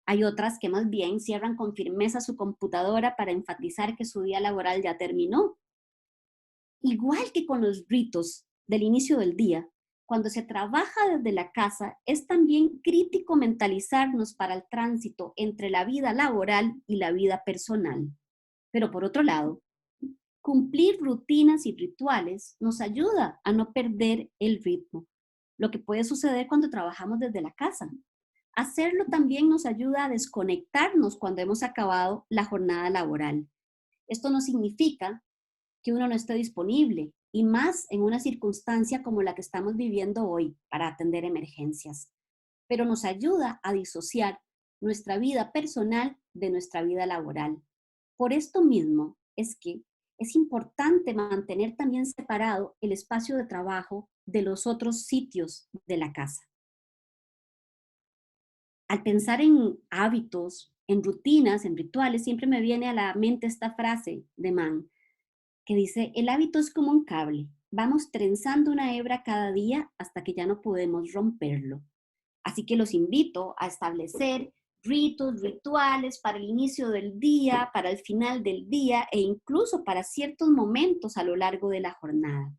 hay otras que más bien cierran con firmeza su computadora para enfatizar que su día laboral ya terminó. Igual que con los ritos del inicio del día, cuando se trabaja desde la casa, es también crítico mentalizarnos para el tránsito entre la vida laboral y la vida personal. Pero por otro lado, cumplir rutinas y rituales nos ayuda a no perder el ritmo, lo que puede suceder cuando trabajamos desde la casa. Hacerlo también nos ayuda a desconectarnos cuando hemos acabado la jornada laboral. Esto no significa que uno no esté disponible, y más en una circunstancia como la que estamos viviendo hoy para atender emergencias, pero nos ayuda a disociar nuestra vida personal de nuestra vida laboral. Por esto mismo es que es importante mantener también separado el espacio de trabajo de los otros sitios de la casa. Al pensar en hábitos, en rutinas, en rituales, siempre me viene a la mente esta frase de Mann, que dice, el hábito es como un cable, vamos trenzando una hebra cada día hasta que ya no podemos romperlo. Así que los invito a establecer ritos, rituales para el inicio del día, para el final del día e incluso para ciertos momentos a lo largo de la jornada.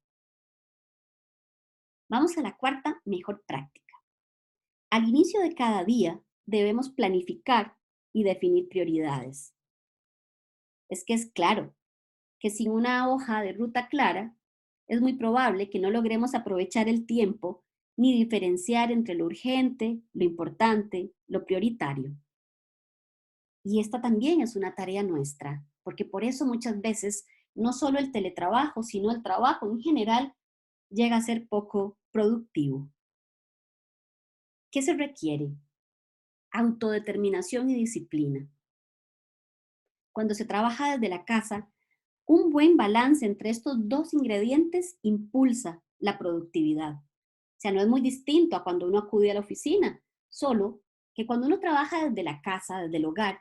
Vamos a la cuarta mejor práctica. Al inicio de cada día debemos planificar y definir prioridades. Es que es claro que sin una hoja de ruta clara, es muy probable que no logremos aprovechar el tiempo ni diferenciar entre lo urgente, lo importante, lo prioritario. Y esta también es una tarea nuestra, porque por eso muchas veces no solo el teletrabajo, sino el trabajo en general llega a ser poco productivo. ¿Qué se requiere? Autodeterminación y disciplina. Cuando se trabaja desde la casa, un buen balance entre estos dos ingredientes impulsa la productividad. O sea, no es muy distinto a cuando uno acude a la oficina, solo que cuando uno trabaja desde la casa, desde el hogar,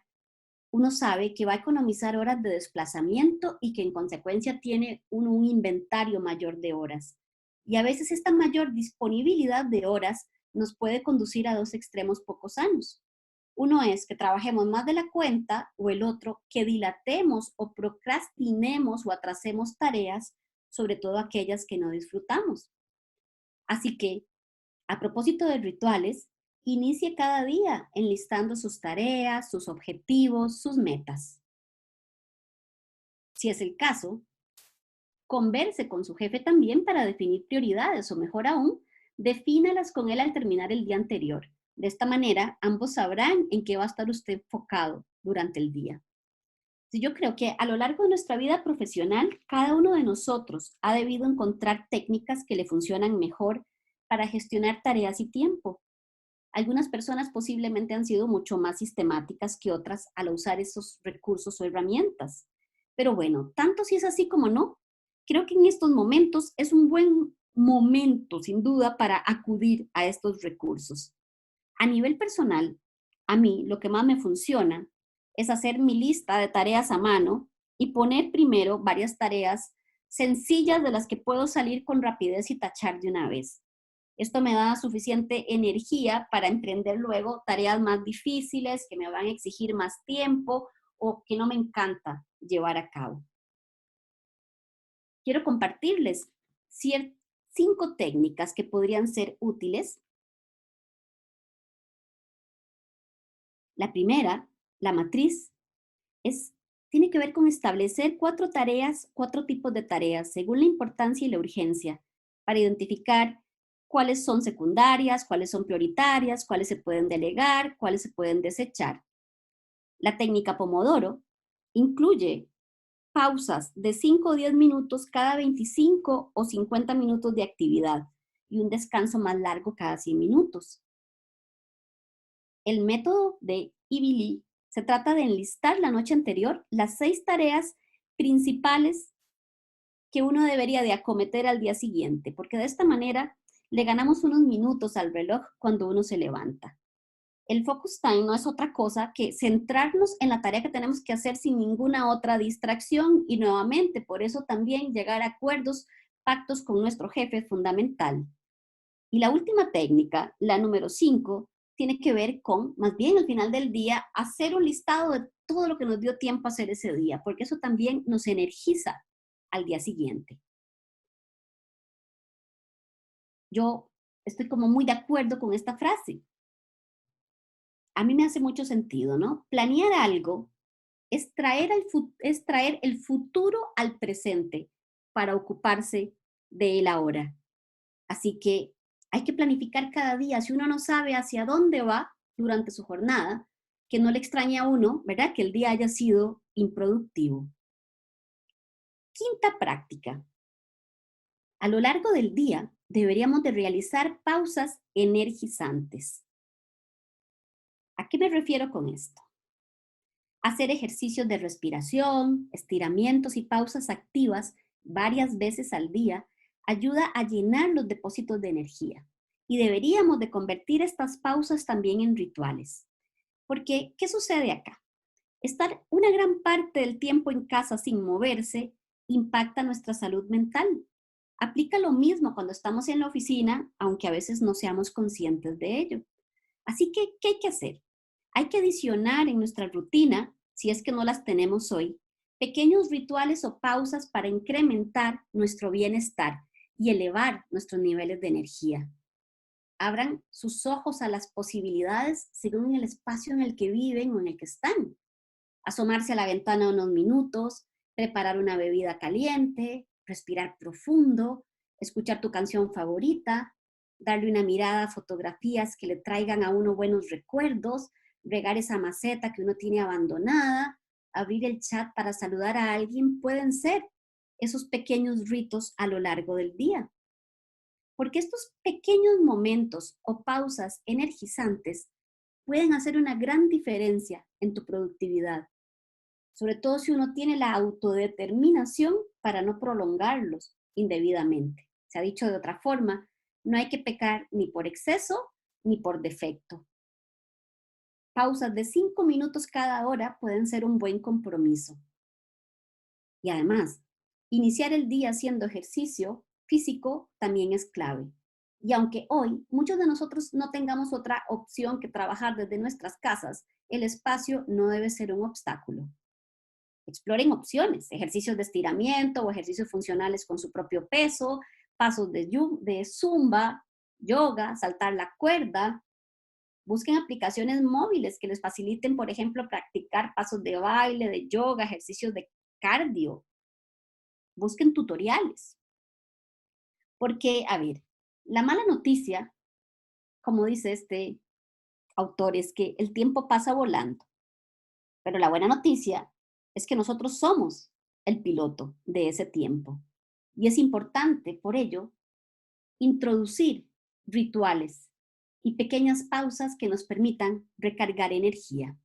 uno sabe que va a economizar horas de desplazamiento y que en consecuencia tiene un inventario mayor de horas. Y a veces esta mayor disponibilidad de horas nos puede conducir a dos extremos poco sanos. Uno es que trabajemos más de la cuenta o el otro que dilatemos o procrastinemos o atrasemos tareas, sobre todo aquellas que no disfrutamos. Así que, a propósito de rituales, inicie cada día enlistando sus tareas, sus objetivos, sus metas. Si es el caso, converse con su jefe también para definir prioridades o mejor aún, defínalas con él al terminar el día anterior. De esta manera, ambos sabrán en qué va a estar usted enfocado durante el día. Yo creo que a lo largo de nuestra vida profesional, cada uno de nosotros ha debido encontrar técnicas que le funcionan mejor para gestionar tareas y tiempo. Algunas personas posiblemente han sido mucho más sistemáticas que otras al usar esos recursos o herramientas. Pero bueno, tanto si es así como no, creo que en estos momentos es un buen momento, sin duda, para acudir a estos recursos. A nivel personal, a mí lo que más me funciona es hacer mi lista de tareas a mano y poner primero varias tareas sencillas de las que puedo salir con rapidez y tachar de una vez. Esto me da suficiente energía para emprender luego tareas más difíciles que me van a exigir más tiempo o que no me encanta llevar a cabo. Quiero compartirles 5 técnicas que podrían ser útiles La primera, la matriz, tiene que ver con establecer 4 tipos de tareas, según la importancia y la urgencia, para identificar cuáles son secundarias, cuáles son prioritarias, cuáles se pueden delegar, cuáles se pueden desechar. La técnica Pomodoro incluye pausas de 5 o 10 minutos cada 25 o 50 minutos de actividad y un descanso más largo cada 100 minutos. El método de Ivy Lee se trata de enlistar la noche anterior las 6 tareas principales que uno debería de acometer al día siguiente, porque de esta manera le ganamos unos minutos al reloj cuando uno se levanta. El focus time no es otra cosa que centrarnos en la tarea que tenemos que hacer sin ninguna otra distracción y nuevamente, por eso también llegar a acuerdos, pactos con nuestro jefe es fundamental. Y la última técnica, la número 5, tiene que ver con, más bien al final del día, hacer un listado de todo lo que nos dio tiempo a hacer ese día, porque eso también nos energiza al día siguiente. Yo estoy como muy de acuerdo con esta frase. A mí me hace mucho sentido, ¿no? Planear algo es traer el futuro al presente para ocuparse de él ahora. Así que hay que planificar cada día. Si uno no sabe hacia dónde va durante su jornada, que no le extrañe a uno, ¿verdad? Que el día haya sido improductivo. Quinta práctica. A lo largo del día deberíamos de realizar pausas energizantes. ¿A qué me refiero con esto? Hacer ejercicios de respiración, estiramientos y pausas activas varias veces al día ayuda a llenar los depósitos de energía. Y deberíamos de convertir estas pausas también en rituales. Porque, ¿qué sucede acá? Estar una gran parte del tiempo en casa sin moverse impacta nuestra salud mental. Aplica lo mismo cuando estamos en la oficina, aunque a veces no seamos conscientes de ello. Así que, ¿qué hay que hacer? Hay que adicionar en nuestra rutina, si es que no las tenemos hoy, pequeños rituales o pausas para incrementar nuestro bienestar y elevar nuestros niveles de energía. Abran sus ojos a las posibilidades según el espacio en el que viven o en el que están. Asomarse a la ventana unos minutos, preparar una bebida caliente, respirar profundo, escuchar tu canción favorita, darle una mirada a fotografías que le traigan a uno buenos recuerdos, regar esa maceta que uno tiene abandonada, abrir el chat para saludar a alguien, pueden ser esos pequeños ritos a lo largo del día. Porque estos pequeños momentos o pausas energizantes pueden hacer una gran diferencia en tu productividad, sobre todo si uno tiene la autodeterminación para no prolongarlos indebidamente. Se ha dicho de otra forma, no hay que pecar ni por exceso ni por defecto. Pausas de 5 minutos cada hora pueden ser un buen compromiso. Y además, iniciar el día haciendo ejercicio físico también es clave. Y aunque hoy muchos de nosotros no tengamos otra opción que trabajar desde nuestras casas, el espacio no debe ser un obstáculo. Exploren opciones, ejercicios de estiramiento o ejercicios funcionales con su propio peso, pasos de zumba, yoga, saltar la cuerda. Busquen aplicaciones móviles que les faciliten, por ejemplo, practicar pasos de baile, de yoga, ejercicios de cardio. Busquen tutoriales. Porque, a ver, la mala noticia, como dice este autor, es que el tiempo pasa volando. Pero la buena noticia es que nosotros somos el piloto de ese tiempo. Y es importante, por ello, introducir rituales y pequeñas pausas que nos permitan recargar energía.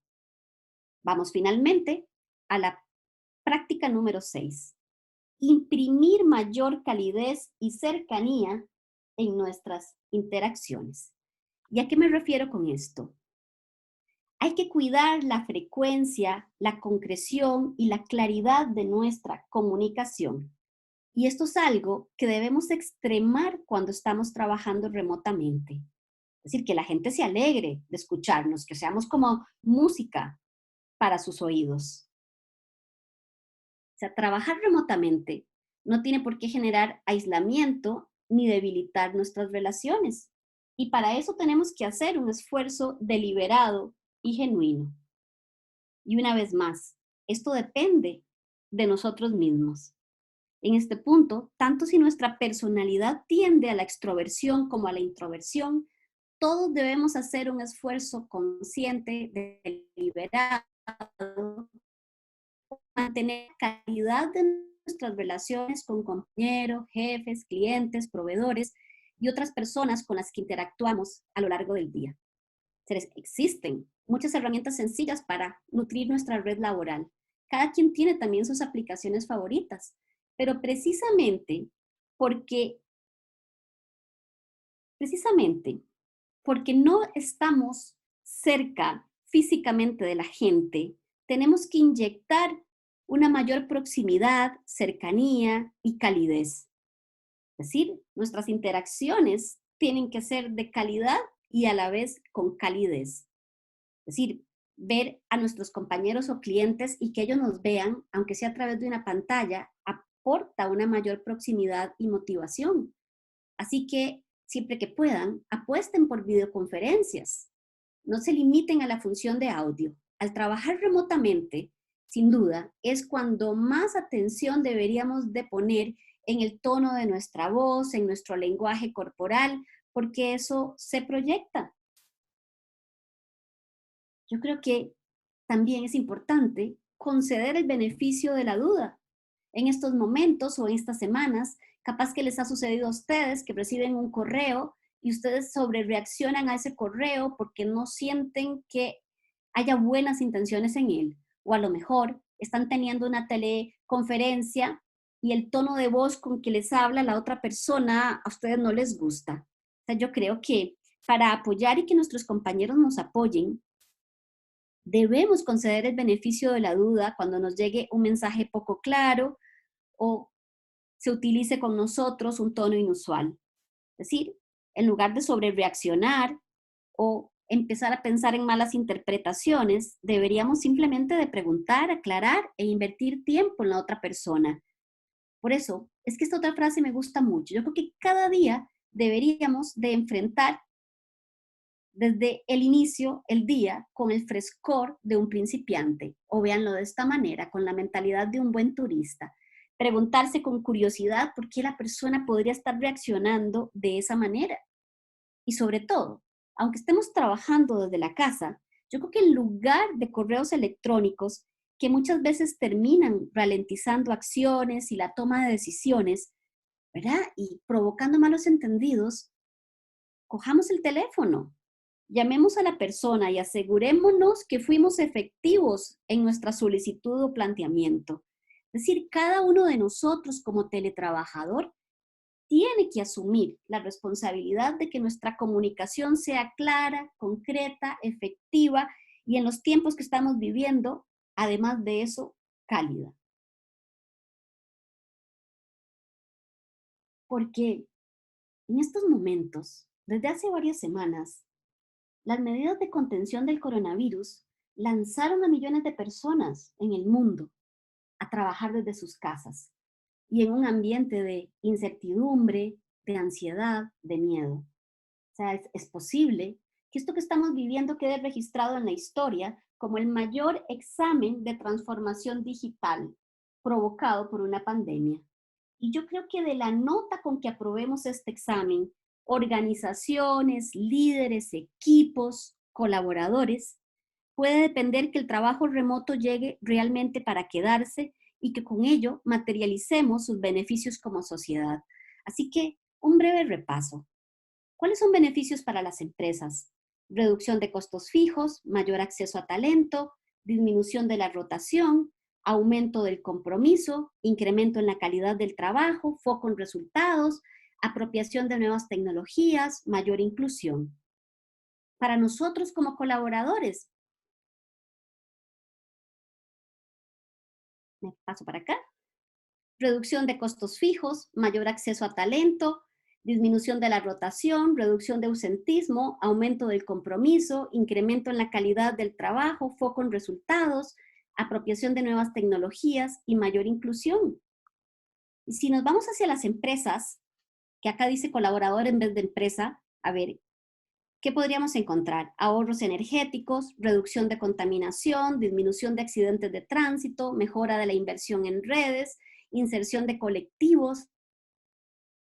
Vamos finalmente a la práctica número 6. Imprimir mayor calidez y cercanía en nuestras interacciones. ¿Y a qué me refiero con esto? Hay que cuidar la frecuencia, la concreción y la claridad de nuestra comunicación. Y esto es algo que debemos extremar cuando estamos trabajando remotamente. Es decir, que la gente se alegre de escucharnos, que seamos como música para sus oídos. O sea, trabajar remotamente no tiene por qué generar aislamiento ni debilitar nuestras relaciones. Y para eso tenemos que hacer un esfuerzo deliberado y genuino. Y una vez más, esto depende de nosotros mismos. En este punto, tanto si nuestra personalidad tiende a la extroversión como a la introversión, todos debemos hacer un esfuerzo consciente, deliberado, mantener la calidad de nuestras relaciones con compañeros, jefes, clientes, proveedores y otras personas con las que interactuamos a lo largo del día. Existen muchas herramientas sencillas para nutrir nuestra red laboral. Cada quien tiene también sus aplicaciones favoritas, pero porque, porque no estamos cerca físicamente de la gente, tenemos que inyectar una mayor proximidad, cercanía y calidez. Es decir, nuestras interacciones tienen que ser de calidad y a la vez con calidez. Es decir, ver a nuestros compañeros o clientes y que ellos nos vean, aunque sea a través de una pantalla, aporta una mayor proximidad y motivación. Así que, siempre que puedan, apuesten por videoconferencias. No se limiten a la función de audio. Al trabajar remotamente, sin duda, es cuando más atención deberíamos de poner en el tono de nuestra voz, en nuestro lenguaje corporal, porque eso se proyecta. Yo creo que también es importante conceder el beneficio de la duda. En estos momentos o en estas semanas, capaz que les ha sucedido a ustedes que reciben un correo y ustedes sobrereaccionan a ese correo porque no sienten que haya buenas intenciones en él. O a lo mejor están teniendo una teleconferencia y el tono de voz con que les habla la otra persona a ustedes no les gusta. O sea, yo creo que para apoyar y que nuestros compañeros nos apoyen, debemos conceder el beneficio de la duda cuando nos llegue un mensaje poco claro o se utilice con nosotros un tono inusual. Es decir, en lugar de sobrereaccionar o empezar a pensar en malas interpretaciones, deberíamos simplemente de preguntar, aclarar e invertir tiempo en la otra persona. Por eso, es que esta otra frase me gusta mucho. Yo creo que cada día deberíamos de enfrentar desde el inicio, el día, con el frescor de un principiante, o véanlo de esta manera, con la mentalidad de un buen turista. Preguntarse con curiosidad por qué la persona podría estar reaccionando de esa manera. Y sobre todo, aunque estemos trabajando desde la casa, yo creo que en lugar de correos electrónicos que muchas veces terminan ralentizando acciones y la toma de decisiones, ¿verdad? Y provocando malos entendidos, cojamos el teléfono. Llamemos a la persona y asegurémonos que fuimos efectivos en nuestra solicitud o planteamiento. Es decir, cada uno de nosotros como teletrabajador tiene que asumir la responsabilidad de que nuestra comunicación sea clara, concreta, efectiva y en los tiempos que estamos viviendo, además de eso, cálida. Porque en estos momentos, desde hace varias semanas, las medidas de contención del coronavirus lanzaron a millones de personas en el mundo a trabajar desde sus casas y en un ambiente de incertidumbre, de ansiedad, de miedo. O sea, es posible que esto que estamos viviendo quede registrado en la historia como el mayor examen de transformación digital provocado por una pandemia. Y yo creo que de la nota con que aprobemos este examen, organizaciones, líderes, equipos, colaboradores, puede depender que el trabajo remoto llegue realmente para quedarse y que con ello materialicemos sus beneficios como sociedad. Así que, un breve repaso. ¿Cuáles son beneficios para las empresas? Reducción de costos fijos, mayor acceso a talento, disminución de la rotación, aumento del compromiso, incremento en la calidad del trabajo, foco en resultados, apropiación de nuevas tecnologías, mayor inclusión. Para nosotros como colaboradores, me paso para acá, reducción de costos fijos, mayor acceso a talento, disminución de la rotación, reducción de ausentismo, aumento del compromiso, incremento en la calidad del trabajo, foco en resultados, apropiación de nuevas tecnologías y mayor inclusión. Y si nos vamos hacia las empresas, que acá dice colaborador en vez de empresa, a ver, ¿qué podríamos encontrar? Ahorros energéticos, reducción de contaminación, disminución de accidentes de tránsito, mejora de la inversión en redes, inserción de colectivos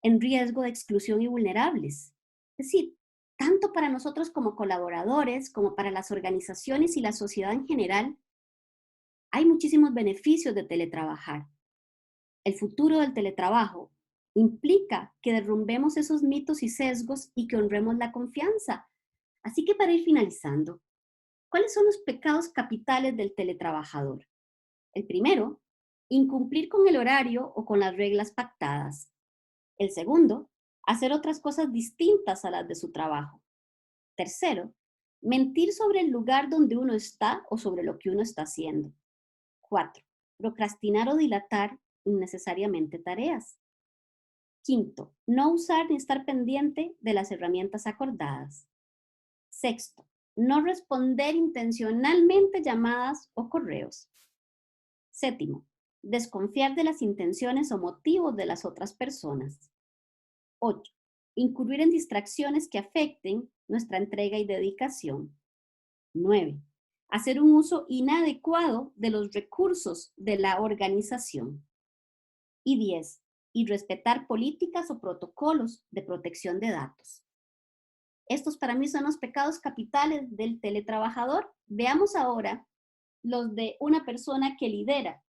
en riesgo de exclusión y vulnerables. Es decir, tanto para nosotros como colaboradores, como para las organizaciones y la sociedad en general, hay muchísimos beneficios de teletrabajar. El futuro del teletrabajo implica que derrumbemos esos mitos y sesgos y que honremos la confianza. Así que para ir finalizando, ¿cuáles son los pecados capitales del teletrabajador? El primero, incumplir con el horario o con las reglas pactadas. El segundo, hacer otras cosas distintas a las de su trabajo. Tercero, mentir sobre el lugar donde uno está o sobre lo que uno está haciendo. 4, procrastinar o dilatar innecesariamente tareas. Quinto, no usar ni estar pendiente de las herramientas acordadas. Sexto, no responder intencionalmente llamadas o correos. Séptimo, desconfiar de las intenciones o motivos de las otras personas. 8, incurrir en distracciones que afecten nuestra entrega y dedicación. 9, hacer un uso inadecuado de los recursos de la organización. Y 10, irrespetar políticas o protocolos de protección de datos. Estos para mí son los pecados capitales del teletrabajador. Veamos ahora los de una persona que lidera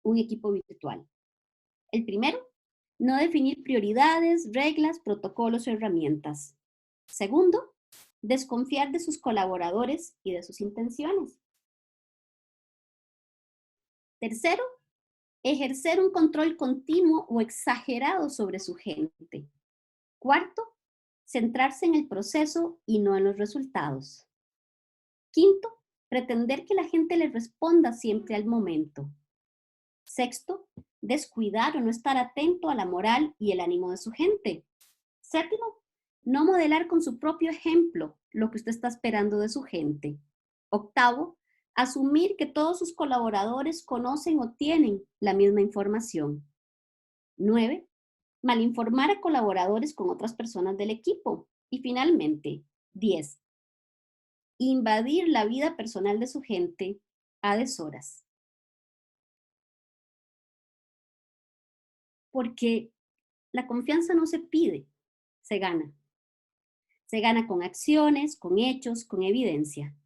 un equipo virtual. El primero, no definir prioridades, reglas, protocolos o herramientas. Segundo, desconfiar de sus colaboradores y de sus intenciones. Tercero, ejercer un control continuo o exagerado sobre su gente. Cuarto, centrarse en el proceso y no en los resultados. Quinto, pretender que la gente le responda siempre al momento. Sexto, descuidar o no estar atento a la moral y el ánimo de su gente. Séptimo, no modelar con su propio ejemplo lo que usted está esperando de su gente. Octavo, asumir que todos sus colaboradores conocen o tienen la misma información. 9, malinformar a colaboradores con otras personas del equipo. Y finalmente, 10, invadir la vida personal de su gente a deshoras. Porque la confianza no se pide, se gana. Se gana con acciones, con hechos, con evidencia.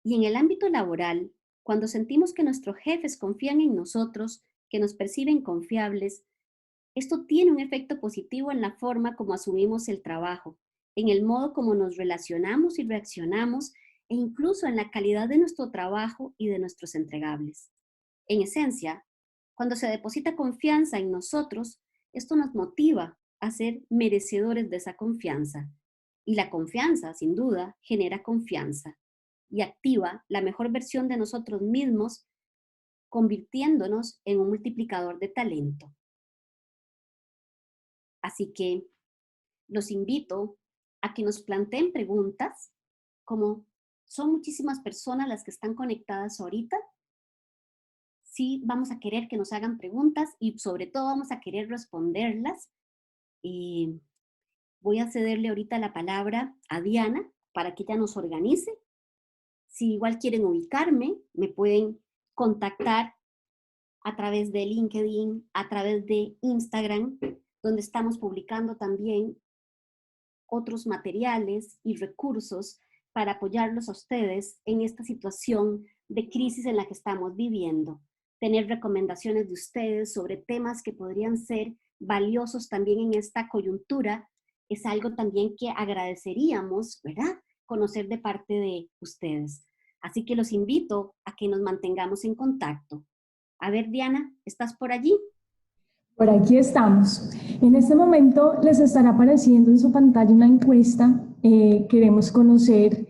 Y en el ámbito laboral, cuando sentimos que nuestros jefes confían en nosotros, que nos perciben confiables, esto tiene un efecto positivo en la forma como asumimos el trabajo, en el modo como nos relacionamos y reaccionamos, e incluso en la calidad de nuestro trabajo y de nuestros entregables. En esencia, cuando se deposita confianza en nosotros, esto nos motiva a ser merecedores de esa confianza. Y la confianza, sin duda, genera confianza y activa la mejor versión de nosotros mismos, convirtiéndonos en un multiplicador de talento. Así que los invito a que nos planteen preguntas, como son muchísimas personas las que están conectadas ahorita. Sí, vamos a querer que nos hagan preguntas y sobre todo vamos a querer responderlas. Voy a cederle ahorita la palabra a Diana para que ella nos organice. Si igual quieren ubicarme, me pueden contactar a través de LinkedIn, a través de Instagram, donde estamos publicando también otros materiales y recursos para apoyarlos a ustedes en esta situación de crisis en la que estamos viviendo. Tener recomendaciones de ustedes sobre temas que podrían ser valiosos también en esta coyuntura es algo también que agradeceríamos, ¿verdad?, conocer de parte de ustedes. Así que los invito a que nos mantengamos en contacto. A ver, Diana, ¿estás por allí? Por aquí estamos. En este momento les estará apareciendo en su pantalla una encuesta. Queremos conocer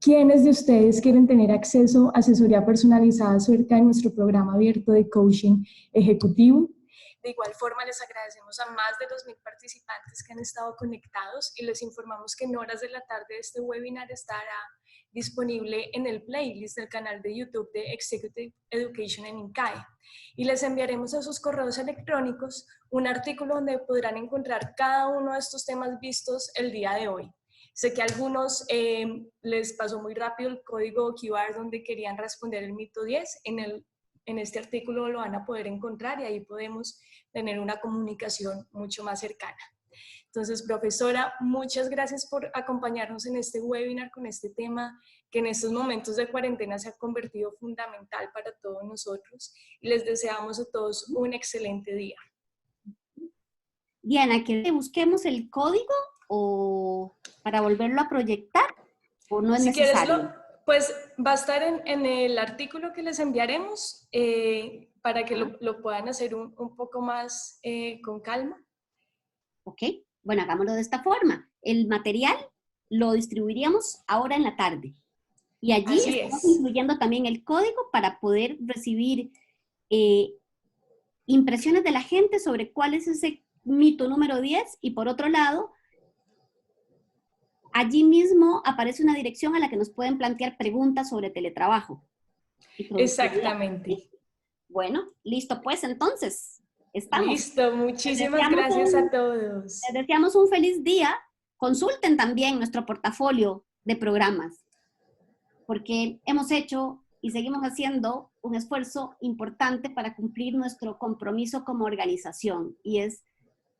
quiénes de ustedes quieren tener acceso a asesoría personalizada acerca de nuestro programa abierto de coaching ejecutivo. De igual forma, les agradecemos a más de 2,000 participantes que han estado conectados y les informamos que en horas de la tarde este webinar estará disponible en el playlist del canal de YouTube de Executive Education en INCAE. Y les enviaremos a sus correos electrónicos un artículo donde podrán encontrar cada uno de estos temas vistos el día de hoy. Sé que a algunos les pasó muy rápido el código QR donde querían responder el mito 10. En este artículo lo van a poder encontrar y ahí podemos tener una comunicación mucho más cercana. Entonces, profesora, muchas gracias por acompañarnos en este webinar con este tema que en estos momentos de cuarentena se ha convertido fundamental para todos nosotros. Y les deseamos a todos un excelente día. Diana, ¿que busquemos el código o para volverlo a proyectar o no es necesario? Pues va a estar en el artículo que les enviaremos para que lo puedan hacer un poco más con calma. Ok, bueno, hagámoslo de esta forma. El material lo distribuiríamos ahora en la tarde. Y allí estamos incluyendo también el código para poder recibir impresiones de la gente sobre cuál es ese mito número 10 y por otro lado, allí mismo aparece una dirección a la que nos pueden plantear preguntas sobre teletrabajo. Exactamente. Bueno, listo pues entonces. Estamos. Listo, muchísimas gracias a todos. Les deseamos un feliz día. Consulten también nuestro portafolio de programas, porque hemos hecho y seguimos haciendo un esfuerzo importante para cumplir nuestro compromiso como organización, y es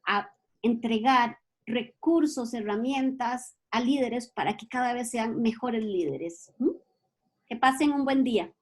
a entregar recursos, herramientas a líderes para que cada vez sean mejores líderes. Que pasen un buen día.